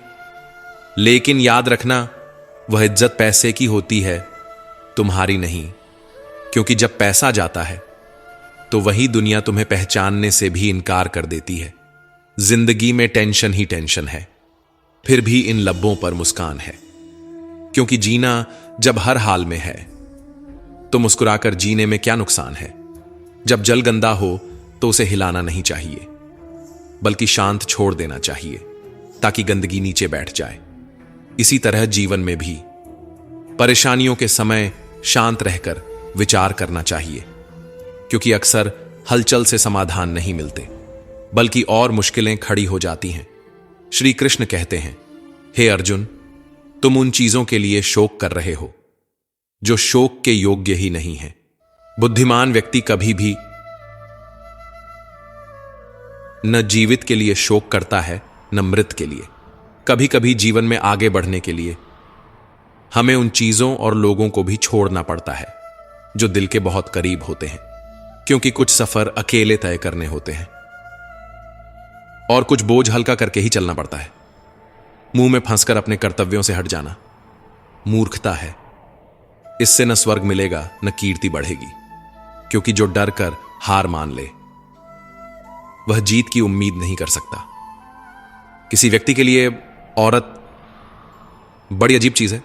लेकिन याद रखना वह इज्जत पैसे की होती है, तुम्हारी नहीं। क्योंकि जब पैसा जाता है तो वही दुनिया तुम्हें पहचानने से भी इनकार कर देती है। जिंदगी में टेंशन ही टेंशन है, फिर भी इन लब्बों पर मुस्कान है, क्योंकि जीना जब हर हाल में है तो मुस्कुराकर जीने में क्या नुकसान है। जब जल गंदा हो तो उसे हिलाना नहीं चाहिए, बल्कि शांत छोड़ देना चाहिए ताकि गंदगी नीचे बैठ जाए। इसी तरह जीवन में भी परेशानियों के समय शांत रहकर विचार करना चाहिए, क्योंकि अक्सर हलचल से समाधान नहीं मिलते, बल्कि और मुश्किलें खड़ी हो जाती हैं। श्री कृष्ण कहते हैं, हे अर्जुन, तुम उन चीजों के लिए शोक कर रहे हो जो शोक के योग्य ही नहीं है। बुद्धिमान व्यक्ति कभी भी न जीवित के लिए शोक करता है न मृत के लिए। कभी कभी जीवन में आगे बढ़ने के लिए हमें उन चीजों और लोगों को भी छोड़ना पड़ता है जो दिल के बहुत करीब होते हैं, क्योंकि कुछ सफर अकेले तय करने होते हैं और कुछ बोझ हल्का करके ही चलना पड़ता है। मुंह में फंसकर अपने कर्तव्यों से हट जाना मूर्खता है। इससे न स्वर्ग मिलेगा न कीर्ति बढ़ेगी, क्योंकि जो डर कर हार मान ले वह जीत की उम्मीद नहीं कर सकता। किसी व्यक्ति के लिए औरत बड़ी अजीब चीज है।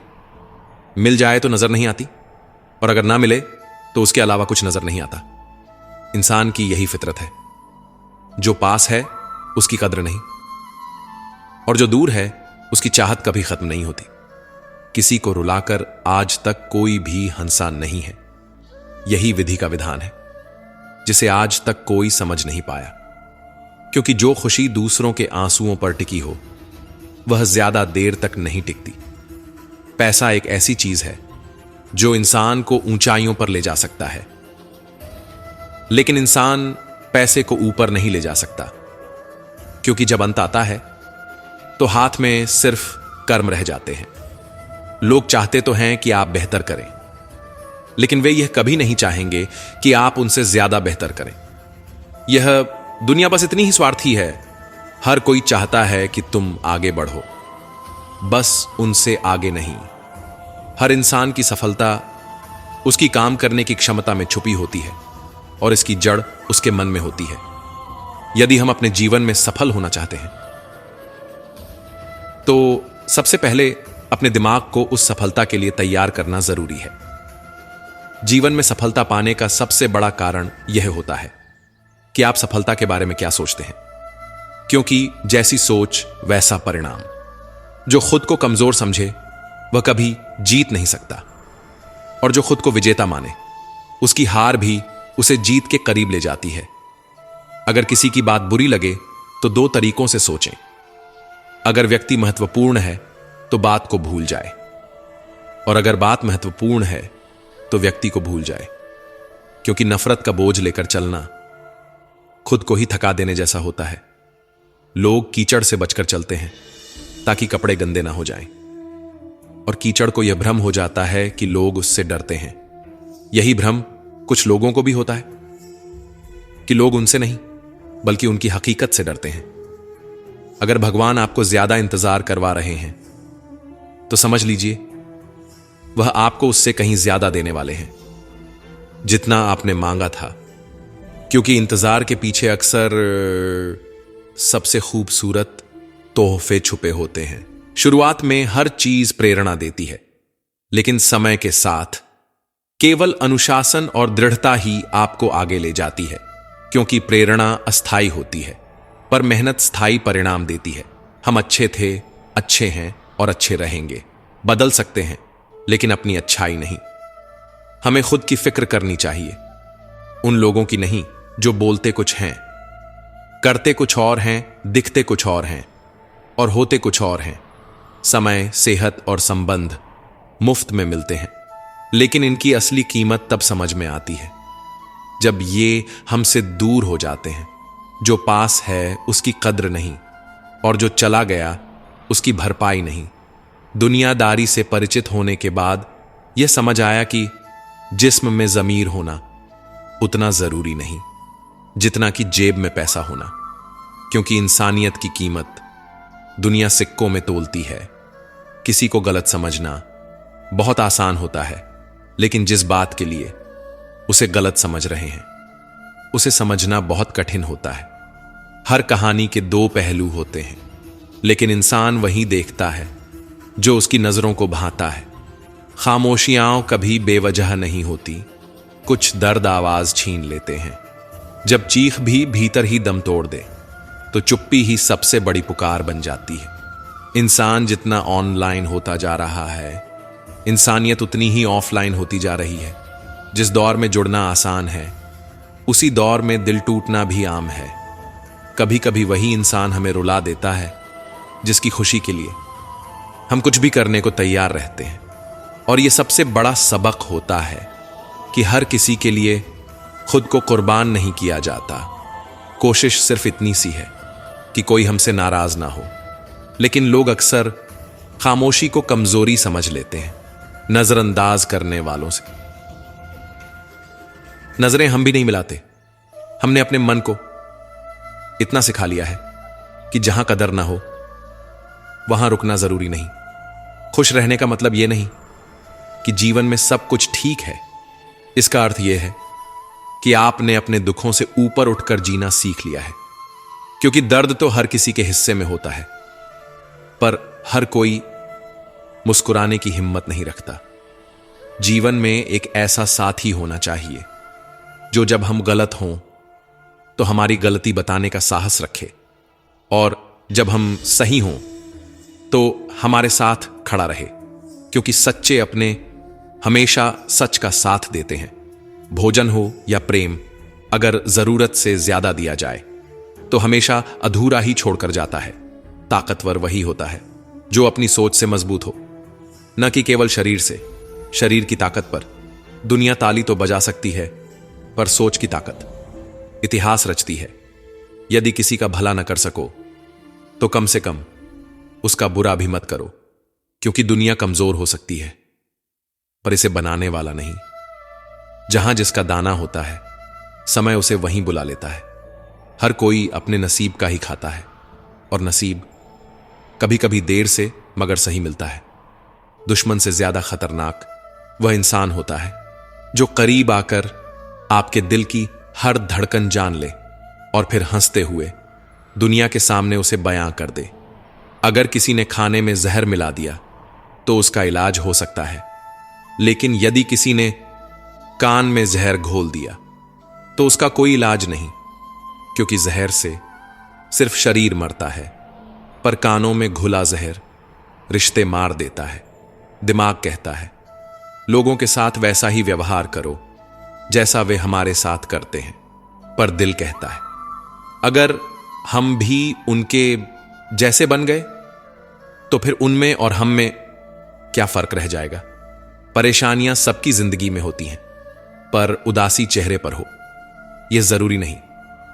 मिल जाए तो नजर नहीं आती, और अगर ना मिले तो उसके अलावा कुछ नजर नहीं आता। इंसान की यही फितरत है। जो पास है उसकी कद्र नहीं, और जो दूर है उसकी चाहत कभी खत्म नहीं होती। किसी को रुलाकर आज तक कोई भी हंसा नहीं है। यही विधि का विधान है जिसे आज तक कोई समझ नहीं पाया, क्योंकि जो खुशी दूसरों के आंसुओं पर टिकी हो वह ज्यादा देर तक नहीं टिकती। पैसा एक ऐसी चीज है जो इंसान को ऊंचाइयों पर ले जा सकता है, लेकिन इंसान पैसे को ऊपर नहीं ले जा सकता, क्योंकि जब अंत आता है तो हाथ में सिर्फ कर्म रह जाते हैं। लोग चाहते तो हैं कि आप बेहतर करें, लेकिन वे यह कभी नहीं चाहेंगे कि आप उनसे ज्यादा बेहतर करें। यह दुनिया बस इतनी ही स्वार्थी है। हर कोई चाहता है कि तुम आगे बढ़ो, बस उनसे आगे नहीं। हर इंसान की सफलता उसकी काम करने की क्षमता में छुपी होती है, और इसकी जड़ उसके मन में होती है। यदि हम अपने जीवन में सफल होना चाहते हैं तो सबसे पहले अपने दिमाग को उस सफलता के लिए तैयार करना जरूरी है। जीवन में सफलता पाने का सबसे बड़ा कारण यह होता है कि आप सफलता के बारे में क्या सोचते हैं, क्योंकि जैसी सोच वैसा परिणाम। जो खुद को कमजोर समझे वह कभी जीत नहीं सकता, और जो खुद को विजेता माने उसकी हार भी उसे जीत के करीब ले जाती है। अगर किसी की बात बुरी लगे तो दो तरीकों से सोचें। अगर व्यक्ति महत्वपूर्ण है तो बात को भूल जाए, और अगर बात महत्वपूर्ण है तो व्यक्ति को भूल जाए, क्योंकि नफरत का बोझ लेकर चलना खुद को ही थका देने जैसा होता है। लोग कीचड़ से बचकर चलते हैं ताकि कपड़े गंदे ना हो जाएं, और कीचड़ को यह भ्रम हो जाता है कि लोग उससे डरते हैं। यही भ्रम कुछ लोगों को भी होता है कि लोग उनसे नहीं बल्कि उनकी हकीकत से डरते हैं। अगर भगवान आपको ज्यादा इंतजार करवा रहे हैं तो समझ लीजिए वह आपको उससे कहीं ज्यादा देने वाले हैं जितना आपने मांगा था, क्योंकि इंतजार के पीछे अक्सर सबसे खूबसूरत तोहफे छुपे होते हैं। शुरुआत में हर चीज प्रेरणा देती है, लेकिन समय के साथ केवल अनुशासन और दृढ़ता ही आपको आगे ले जाती है, क्योंकि प्रेरणा अस्थायी होती है पर मेहनत स्थायी परिणाम देती है। हम अच्छे थे, अच्छे हैं और अच्छे रहेंगे। बदल सकते हैं लेकिन अपनी अच्छाई नहीं। हमें खुद की फिक्र करनी चाहिए, उन लोगों की नहीं जो बोलते कुछ हैं, करते कुछ और हैं, दिखते कुछ और हैं और होते कुछ और हैं। समय, सेहत और संबंध मुफ्त में मिलते हैं, लेकिन इनकी असली कीमत तब समझ में आती है जब ये हमसे दूर हो जाते हैं। जो पास है उसकी कद्र नहीं, और जो चला गया उसकी भरपाई नहीं। दुनियादारी से परिचित होने के बाद यह समझ आया कि जिस्म में ज़मीर होना उतना जरूरी नहीं जितना कि जेब में पैसा होना, क्योंकि इंसानियत की कीमत दुनिया सिक्कों में तोलती है। किसी को गलत समझना बहुत आसान होता है, लेकिन जिस बात के लिए उसे गलत समझ रहे हैं उसे समझना बहुत कठिन होता है। हर कहानी के दो पहलू होते हैं, लेकिन इंसान वही देखता है जो उसकी नजरों को भाता है। खामोशियां कभी बेवजह नहीं होती, कुछ दर्द आवाज छीन लेते हैं। जब चीख भी भीतर ही दम तोड़ दे तो चुप्पी ही सबसे बड़ी पुकार बन जाती है। इंसान जितना ऑनलाइन होता जा रहा है, इंसानियत उतनी ही ऑफलाइन होती जा रही है। जिस दौर में जुड़ना आसान है, उसी दौर में दिल टूटना भी आम है। कभी कभी वही इंसान हमें रुला देता है जिसकी खुशी के लिए हम कुछ भी करने को तैयार रहते हैं। और यह सबसे बड़ा सबक होता है कि हर किसी के लिए खुद को कुर्बान नहीं किया जाता। कोशिश सिर्फ इतनी सी है कि कोई हमसे नाराज ना हो। लेकिन लोग अक्सर खामोशी को कमजोरी समझ लेते हैं, नजरअंदाज करने वालों से। नजरें हम भी नहीं मिलाते। हमने अपने मन को इतना सिखा लिया है कि जहां कदर ना हो वहां रुकना जरूरी नहीं। खुश रहने का मतलब यह नहीं कि जीवन में सब कुछ ठीक है। इसका अर्थ यह है कि आपने अपने दुखों से ऊपर उठकर जीना सीख लिया है। क्योंकि दर्द तो हर किसी के हिस्से में होता है, पर हर कोई मुस्कुराने की हिम्मत नहीं रखता। जीवन में एक ऐसा साथी होना चाहिए जो जब हम गलत हों तो हमारी गलती बताने का साहस रखे, और जब हम सही हों तो हमारे साथ खड़ा रहे। क्योंकि सच्चे अपने हमेशा सच का साथ देते हैं। भोजन हो या प्रेम, अगर जरूरत से ज्यादा दिया जाए तो हमेशा अधूरा ही छोड़कर जाता है। ताकतवर वही होता है जो अपनी सोच से मजबूत हो, न कि केवल शरीर से। शरीर की ताकत पर दुनिया ताली तो बजा सकती है, पर सोच की ताकत इतिहास रचती है। यदि किसी का भला न कर सको तो कम से कम उसका बुरा भी मत करो, क्योंकि दुनिया कमजोर हो सकती है पर इसे बनाने वाला नहीं। जहां जिसका दाना होता है, समय उसे वहीं बुला लेता है। हर कोई अपने नसीब का ही खाता है, और नसीब कभी कभी देर से मगर सही मिलता है। दुश्मन से ज्यादा खतरनाक वह इंसान होता है जो करीब आकर आपके दिल की हर धड़कन जान ले और फिर हंसते हुए दुनिया के सामने उसे बयां कर दे। अगर किसी ने खाने में जहर मिला दिया तो उसका इलाज हो सकता है, लेकिन यदि किसी ने कान में जहर घोल दिया तो उसका कोई इलाज नहीं। क्योंकि जहर से सिर्फ शरीर मरता है, पर कानों में घुला जहर रिश्ते मार देता है। दिमाग कहता है लोगों के साथ वैसा ही व्यवहार करो जैसा वे हमारे साथ करते हैं, पर दिल कहता है अगर हम भी उनके जैसे बन गए तो फिर उनमें और हम में क्या फर्क रह जाएगा। परेशानियां सबकी जिंदगी में होती हैं, पर उदासी चेहरे पर हो यह जरूरी नहीं,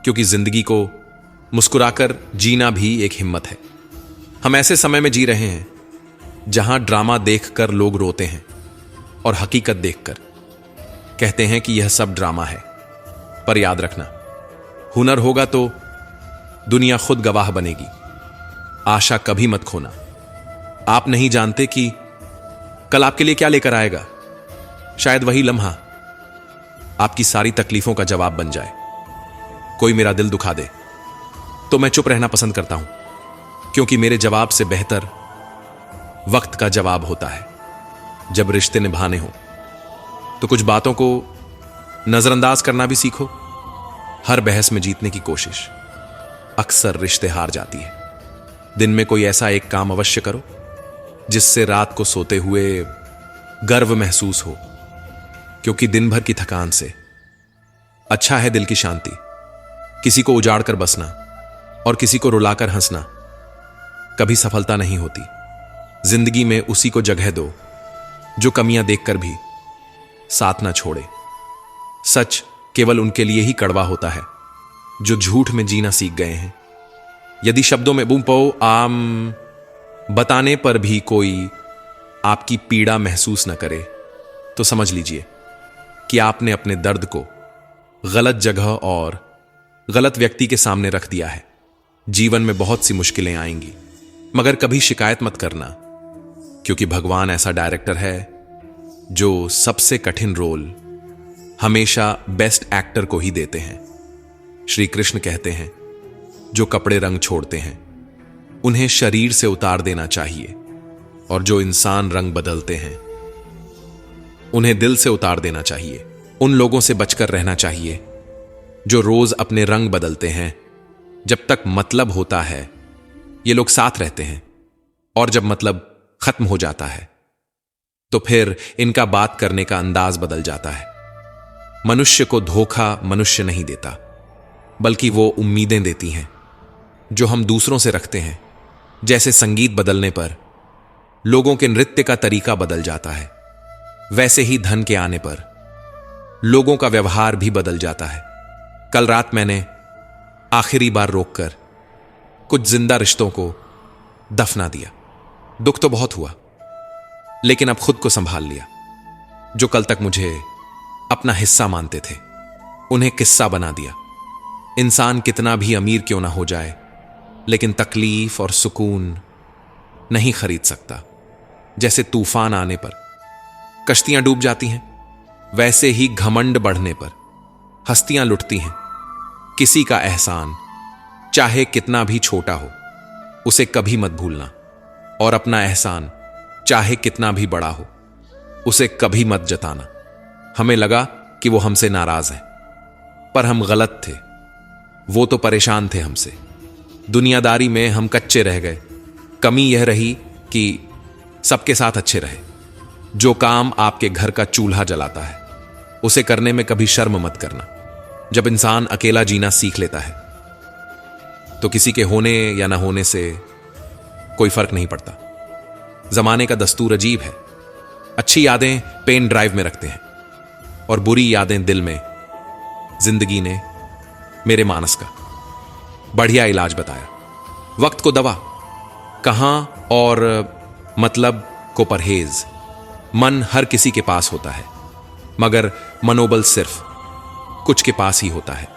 क्योंकि जिंदगी को मुस्कुराकर जीना भी एक हिम्मत है। हम ऐसे समय में जी रहे हैं जहां ड्रामा देखकर लोग रोते हैं और हकीकत देखकर कहते हैं कि यह सब ड्रामा है। पर याद रखना, हुनर होगा तो दुनिया खुद गवाह बनेगी। आशा कभी मत खोना। आप नहीं जानते कि कल आपके लिए क्या लेकर आएगा। शायद वही लम्हा आपकी सारी तकलीफों का जवाब बन जाए। कोई मेरा दिल दुखा दे तो मैं चुप रहना पसंद करता हूं, क्योंकि मेरे जवाब से बेहतर वक्त का जवाब होता है। जब रिश्ते निभाने हो तो कुछ बातों को नजरअंदाज करना भी सीखो। हर बहस में जीतने की कोशिश अक्सर रिश्ते हार जाती है। दिन में कोई ऐसा एक काम अवश्य करो जिससे रात को सोते हुए गर्व महसूस हो, क्योंकि दिन भर की थकान से अच्छा है दिल की शांति। किसी को उजाड़कर बसना और किसी को रुलाकर हंसना कभी सफलता नहीं होती। जिंदगी में उसी को जगह दो जो कमियां देखकर भी साथ ना छोड़े। सच केवल उनके लिए ही कड़वा होता है जो झूठ में जीना सीख गए हैं। यदि शब्दों में बूम पो आम बताने पर भी कोई आपकी पीड़ा महसूस न करे तो समझ लीजिए कि आपने अपने दर्द को गलत जगह और गलत व्यक्ति के सामने रख दिया है। जीवन में बहुत सी मुश्किलें आएंगी, मगर कभी शिकायत मत करना, क्योंकि भगवान ऐसा डायरेक्टर है जो सबसे कठिन रोल हमेशा बेस्ट एक्टर को ही देते हैं। श्री कृष्ण कहते हैं जो कपड़े रंग छोड़ते हैं उन्हें शरीर से उतार देना चाहिए, और जो इंसान रंग बदलते हैं उन्हें दिल से उतार देना चाहिए। उन लोगों से बचकर रहना चाहिए जो रोज अपने रंग बदलते हैं। जब तक मतलब होता है ये लोग साथ रहते हैं, और जब मतलब खत्म हो जाता है तो फिर इनका बात करने का अंदाज बदल जाता है। मनुष्य को धोखा मनुष्य नहीं देता, बल्कि वो उम्मीदें देती हैं जो हम दूसरों से रखते हैं। जैसे संगीत बदलने पर लोगों के नृत्य का तरीका बदल जाता है, वैसे ही धन के आने पर लोगों का व्यवहार भी बदल जाता है। कल रात मैंने आखिरी बार रोककर कुछ जिंदा रिश्तों को दफना दिया। दुख तो बहुत हुआ, लेकिन अब खुद को संभाल लिया। जो कल तक मुझे अपना हिस्सा मानते थे उन्हें किस्सा बना दिया। इंसान कितना भी अमीर क्यों ना हो जाए, लेकिन तकलीफ और सुकून नहीं खरीद सकता। जैसे तूफान आने पर कश्तियां डूब जाती हैं, वैसे ही घमंड बढ़ने पर हस्तियां लुटती हैं। किसी का एहसान चाहे कितना भी छोटा हो उसे कभी मत भूलना, और अपना एहसान चाहे कितना भी बड़ा हो उसे कभी मत जताना। हमें लगा कि वो हमसे नाराज है, पर हम गलत थे। वो तो परेशान थे हमसे। दुनियादारी में हम कच्चे रह गए। कमी यह रही कि सबके साथ अच्छे रहे। जो काम आपके घर का चूल्हा जलाता है उसे करने में कभी शर्म मत करना। जब इंसान अकेला जीना सीख लेता है तो किसी के होने या ना होने से कोई फर्क नहीं पड़ता। जमाने का दस्तूर अजीब है। अच्छी यादें पेन ड्राइव में रखते हैं और बुरी यादें दिल में। जिंदगी ने मेरे मानस का बढ़िया इलाज बताया। वक्त को दवा, कहां और मतलब को परहेज। मन हर किसी के पास होता है, मगर मनोबल सिर्फ कुछ के पास ही होता है।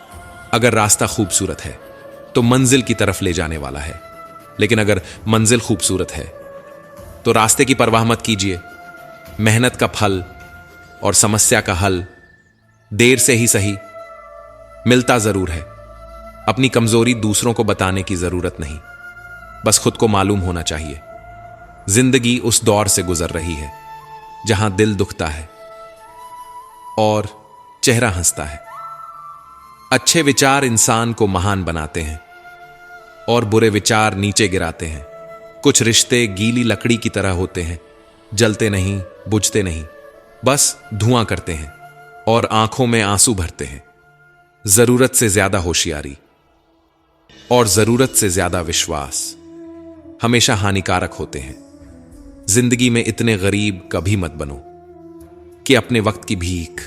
अगर रास्ता खूबसूरत है तो मंजिल की तरफ ले जाने वाला है, लेकिन अगर मंजिल खूबसूरत है तो रास्ते की परवाह मत कीजिए। मेहनत का फल और समस्या का हल देर से ही सही मिलता जरूर है। अपनी कमजोरी दूसरों को बताने की जरूरत नहीं, बस खुद को मालूम होना चाहिए। जिंदगी उस दौर से गुजर रही है जहां दिल दुखता है और चेहरा हंसता है। अच्छे विचार इंसान को महान बनाते हैं और बुरे विचार नीचे गिराते हैं। कुछ रिश्ते गीली लकड़ी की तरह होते हैं, जलते नहीं, बुझते नहीं, बस धुआं करते हैं और आंखों में आंसू भरते हैं। जरूरत से ज्यादा होशियारी और जरूरत से ज्यादा विश्वास हमेशा हानिकारक होते हैं। जिंदगी में इतने गरीब कभी मत बनो कि अपने वक्त की भीख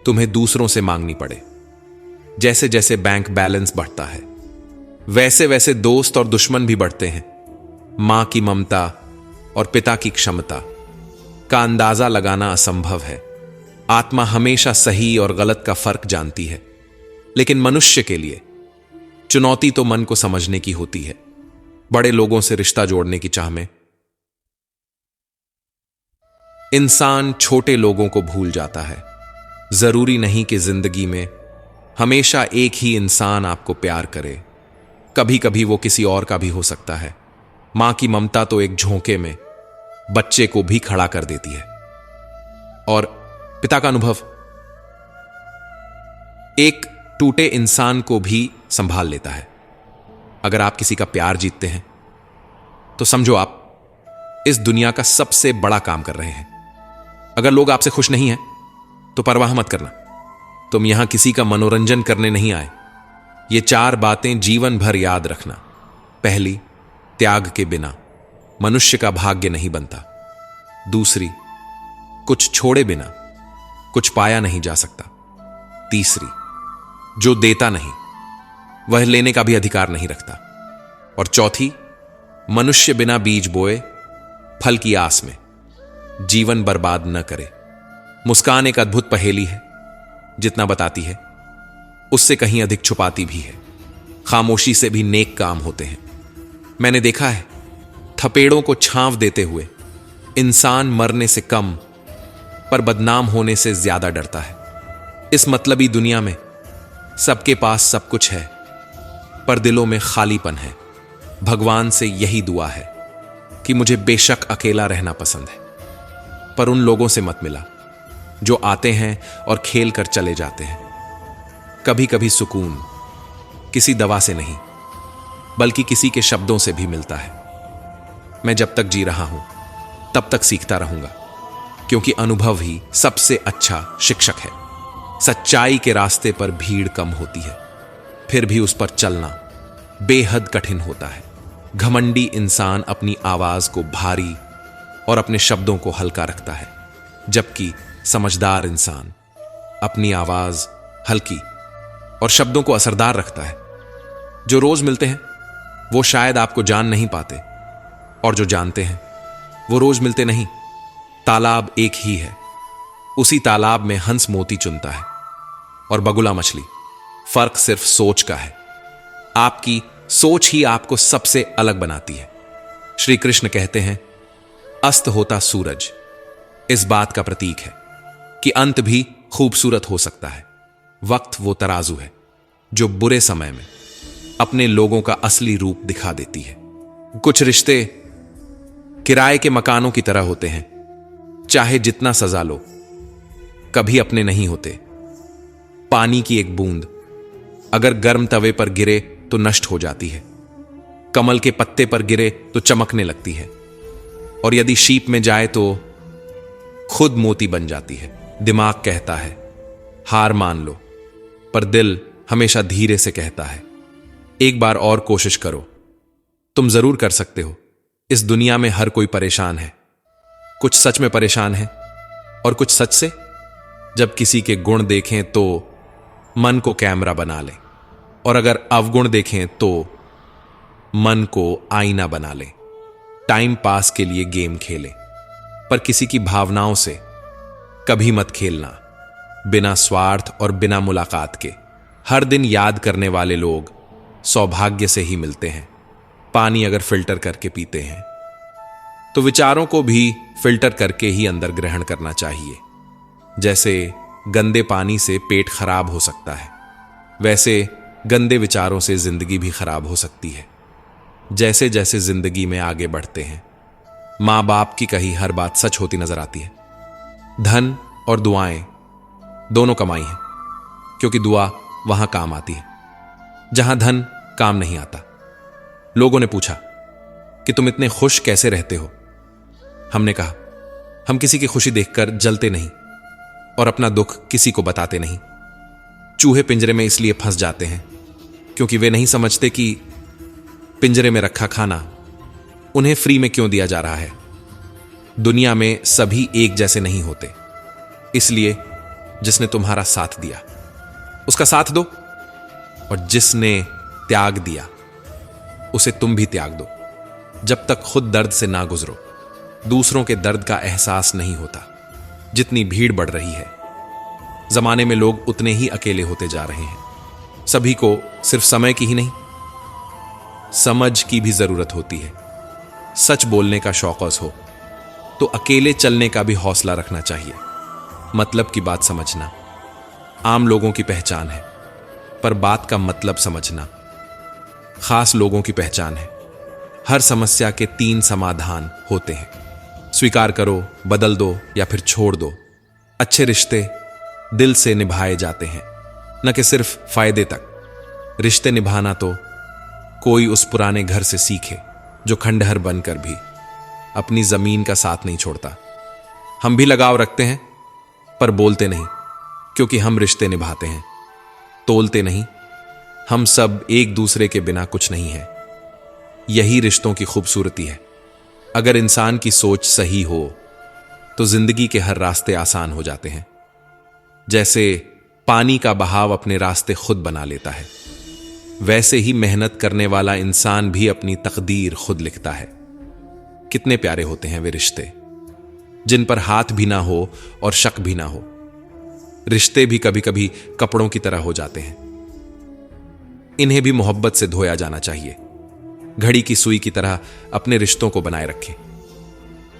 तुम्हें दूसरों से मांगनी पड़े। जैसे जैसे बैंक बैलेंस बढ़ता है वैसे वैसे दोस्त और दुश्मन भी बढ़ते हैं। मां की ममता और पिता की क्षमता का अंदाजा लगाना असंभव है। आत्मा हमेशा सही और गलत का फर्क जानती है, लेकिन मनुष्य के लिए चुनौती तो मन को समझने की होती है। बड़े लोगों से रिश्ता जोड़ने की चाह में इंसान छोटे लोगों को भूल जाता है। जरूरी नहीं कि जिंदगी में हमेशा एक ही इंसान आपको प्यार करे, कभी कभी वो किसी और का भी हो सकता है। मां की ममता तो एक झोंके में बच्चे को भी खड़ा कर देती है, और पिता का अनुभव एक टूटे इंसान को भी संभाल लेता है। अगर आप किसी का प्यार जीतते हैं तो समझो आप इस दुनिया का सबसे बड़ा काम कर रहे हैं। अगर लोग आपसे खुश नहीं हैं तो परवाह मत करना, तुम यहां किसी का मनोरंजन करने नहीं आए। ये 4 बातें जीवन भर याद रखना। पहली, त्याग के बिना मनुष्य का भाग्य नहीं बनता। दूसरी, कुछ छोड़े बिना कुछ पाया नहीं जा सकता। तीसरी, जो देता नहीं वह लेने का भी अधिकार नहीं रखता। और चौथी, मनुष्य बिना बीज बोए फल की आस में जीवन बर्बाद न करे। मुस्कान एक अद्भुत पहेली है, जितना बताती है उससे कहीं अधिक छुपाती भी है। खामोशी से भी नेक काम होते हैं। मैंने देखा है, थपेड़ों को छांव देते हुए इंसान मरने से कम पर बदनाम होने से ज्यादा डरता है। इस मतलबी दुनिया में सबके पास सब कुछ है, पर दिलों में खालीपन है। भगवान से यही दुआ है कि मुझे बेशक अकेला रहना पसंद है, पर उन लोगों से मत मिला जो आते हैं और खेल कर चले जाते हैं। कभी कभी सुकून किसी दवा से नहीं बल्कि किसी के शब्दों से भी मिलता है। मैं जब तक जी रहा हूं तब तक सीखता रहूंगा, क्योंकि अनुभव ही सबसे अच्छा शिक्षक है। सच्चाई के रास्ते पर भीड़ कम होती है, फिर भी उस पर चलना बेहद कठिन होता है। घमंडी इंसान अपनी आवाज को भारी और अपने शब्दों को हल्का रखता है, जबकि समझदार इंसान अपनी आवाज हल्की और शब्दों को असरदार रखता है। जो रोज मिलते हैं वो शायद आपको जान नहीं पाते, और जो जानते हैं वो रोज मिलते नहीं। तालाब एक ही है, उसी तालाब में हंस मोती चुनता है और बगुला मछली। फर्क सिर्फ सोच का है। आपकी सोच ही आपको सबसे अलग बनाती है। श्री कृष्ण कहते हैं, अस्त होता सूरज इस बात का प्रतीक है कि अंत भी खूबसूरत हो सकता है। वक्त वो तराजू है जो बुरे समय में अपने लोगों का असली रूप दिखा देती है। कुछ रिश्ते किराए के मकानों की तरह होते हैं, चाहे जितना सजा लो कभी अपने नहीं होते। पानी की एक बूंद अगर गर्म तवे पर गिरे तो नष्ट हो जाती है, कमल के पत्ते पर गिरे तो चमकने लगती है, और यदि शीप में जाए तो खुद मोती बन जाती है। दिमाग कहता है हार मान लो, पर दिल हमेशा धीरे से कहता है एक बार और कोशिश करो, तुम जरूर कर सकते हो। इस दुनिया में हर कोई परेशान है, कुछ सच में परेशान है और कुछ सच से। जब किसी के गुण देखें तो मन को कैमरा बना लें, और अगर अवगुण देखें तो मन को आईना बना लें। टाइम पास के लिए गेम खेलें, पर किसी की भावनाओं से कभी मत खेलना, बिना स्वार्थ और बिना मुलाकात के। हर दिन याद करने वाले लोग सौभाग्य से ही मिलते हैं। पानी अगर फिल्टर करके पीते हैं तो विचारों को भी फिल्टर करके ही अंदर ग्रहण करना चाहिए। जैसे गंदे पानी से पेट खराब हो सकता है, वैसे गंदे विचारों से जिंदगी भी खराब हो सकती है। जैसे जैसे जिंदगी में आगे बढ़ते हैं, मां बाप की कही हर बात सच होती नजर आती है। धन और दुआएं दोनों कमाई है, क्योंकि दुआ वहां काम आती है जहां धन काम नहीं आता। लोगों ने पूछा कि तुम इतने खुश कैसे रहते हो। हमने कहा हम किसी की खुशी देखकर जलते नहीं और अपना दुख किसी को बताते नहीं। चूहे पिंजरे में इसलिए फंस जाते हैं क्योंकि वे नहीं समझते कि पिंजरे में रखा खाना उन्हें फ्री में क्यों दिया जा रहा है। दुनिया में सभी एक जैसे नहीं होते, इसलिए जिसने तुम्हारा साथ दिया उसका साथ दो, और जिसने त्याग दिया उसे तुम भी त्याग दो। जब तक खुद दर्द से ना गुजरो दूसरों के दर्द का एहसास नहीं होता। जितनी भीड़ बढ़ रही है जमाने में लोग उतने ही अकेले होते जा रहे हैं। सभी को सिर्फ समय की ही नहीं, समझ की भी जरूरत होती है। सच बोलने का शौकस हो तो अकेले चलने का भी हौसला रखना चाहिए। मतलब की बात समझना आम लोगों की पहचान है, पर बात का मतलब समझना खास लोगों की पहचान है। हर समस्या के 3 समाधान होते हैं। स्वीकार करो, बदल दो या फिर छोड़ दो। अच्छे रिश्ते दिल से निभाए जाते हैं, न कि सिर्फ फायदे तक। रिश्ते निभाना तो कोई उस पुराने घर से सीखे जो खंडहर बनकर भी अपनी जमीन का साथ नहीं छोड़ता। हम भी लगाव रखते हैं पर बोलते नहीं, क्योंकि हम रिश्ते निभाते हैं, तोलते नहीं। हम सब एक दूसरे के बिना कुछ नहीं है। यही रिश्तों की खूबसूरती है। अगर इंसान की सोच सही हो तो जिंदगी के हर रास्ते आसान हो जाते हैं। जैसे पानी का बहाव अपने रास्ते खुद बना लेता है, वैसे ही मेहनत करने वाला इंसान भी अपनी तकदीर खुद लिखता है। कितने प्यारे होते हैं वे रिश्ते जिन पर हाथ भी ना हो और शक भी ना हो। रिश्ते भी कभी कभी कपड़ों की तरह हो जाते हैं, इन्हें भी मोहब्बत से धोया जाना चाहिए। घड़ी की सुई की तरह अपने रिश्तों को बनाए रखें।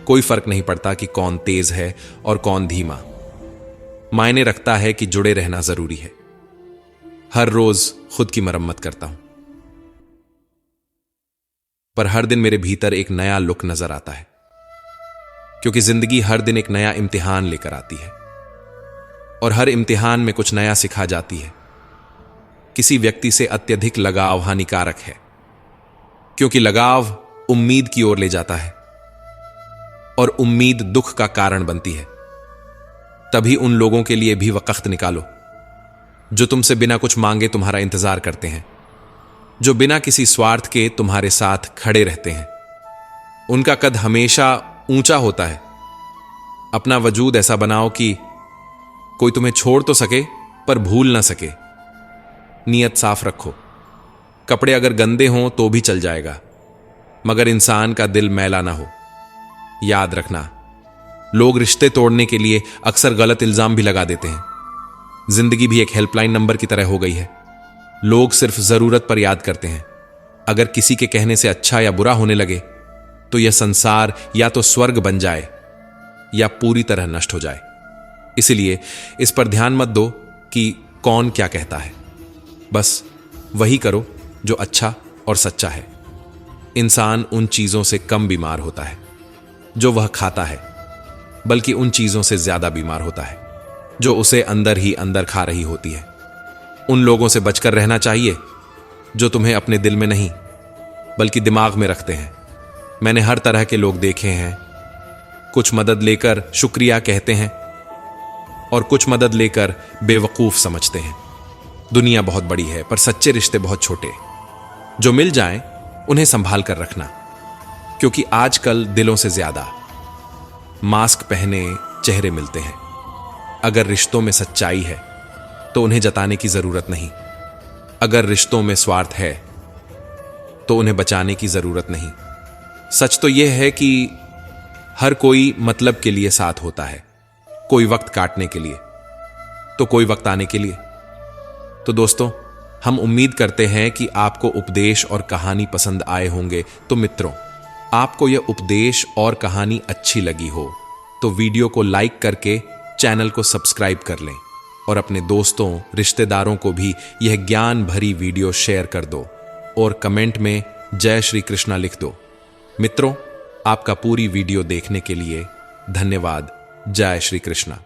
कोई फर्क नहीं पड़ता कि कौन तेज है और कौन धीमा। मायने रखता है कि जुड़े रहना जरूरी है। हर रोज खुद की मरम्मत करता हूं। पर हर दिन मेरे भीतर एक नया लुक नजर आता है, क्योंकि जिंदगी हर दिन एक नया इम्तिहान लेकर आती है और हर इम्तिहान में कुछ नया सिखा जाती है। किसी व्यक्ति से अत्यधिक लगाव हानिकारक है, क्योंकि लगाव उम्मीद की ओर ले जाता है और उम्मीद दुख का कारण बनती है। तभी उन लोगों के लिए भी वक्त निकालो जो तुमसे बिना कुछ मांगे तुम्हारा इंतजार करते हैं, जो बिना किसी स्वार्थ के तुम्हारे साथ खड़े रहते हैं। उनका कद हमेशा ऊंचा होता है। अपना वजूद ऐसा बनाओ कि कोई तुम्हें छोड़ तो सके पर भूल ना सके। नीयत साफ रखो। कपड़े अगर गंदे हों तो भी चल जाएगा, मगर इंसान का दिल मैला ना हो। याद रखना, लोग रिश्ते तोड़ने के लिए अक्सर गलत इल्जाम भी लगा देते हैं। जिंदगी भी एक हेल्पलाइन नंबर की तरह हो गई है। लोग सिर्फ जरूरत पर याद करते हैं। अगर किसी के कहने से अच्छा या बुरा होने लगे तो यह संसार या तो स्वर्ग बन जाए या पूरी तरह नष्ट हो जाए। इसलिए इस पर ध्यान मत दो कि कौन क्या कहता है। बस वही करो जो अच्छा और सच्चा है। इंसान उन चीजों से कम बीमार होता है जो वह खाता है, बल्कि उन चीजों से ज्यादा बीमार होता है जो उसे अंदर ही अंदर खा रही होती है। उन लोगों से बचकर रहना चाहिए जो तुम्हें अपने दिल में नहीं बल्कि दिमाग में रखते हैं। मैंने हर तरह के लोग देखे हैं। कुछ मदद लेकर शुक्रिया कहते हैं और कुछ मदद लेकर बेवकूफ समझते हैं। दुनिया बहुत बड़ी है, पर सच्चे रिश्ते बहुत छोटे। जो मिल जाएं उन्हें संभाल कर रखना, क्योंकि आजकल दिलों से ज्यादा मास्क पहने चेहरे मिलते हैं। अगर रिश्तों में सच्चाई है तो उन्हें जताने की जरूरत नहीं। अगर रिश्तों में स्वार्थ है तो उन्हें बचाने की जरूरत नहीं। सच तो यह है कि हर कोई मतलब के लिए साथ होता है। कोई वक्त काटने के लिए तो कोई वक्त आने के लिए। तो दोस्तों, हम उम्मीद करते हैं कि आपको उपदेश और कहानी पसंद आए होंगे। तो मित्रों, आपको यह उपदेश और कहानी अच्छी लगी हो तो वीडियो को लाइक करके चैनल को सब्सक्राइब कर लें और अपने दोस्तों, रिश्तेदारों को भी यह ज्ञान भरी वीडियो शेयर कर दो और कमेंट में जय श्री कृष्णा लिख दो। मित्रों, आपका पूरी वीडियो देखने के लिए धन्यवाद। जय श्री कृष्णा।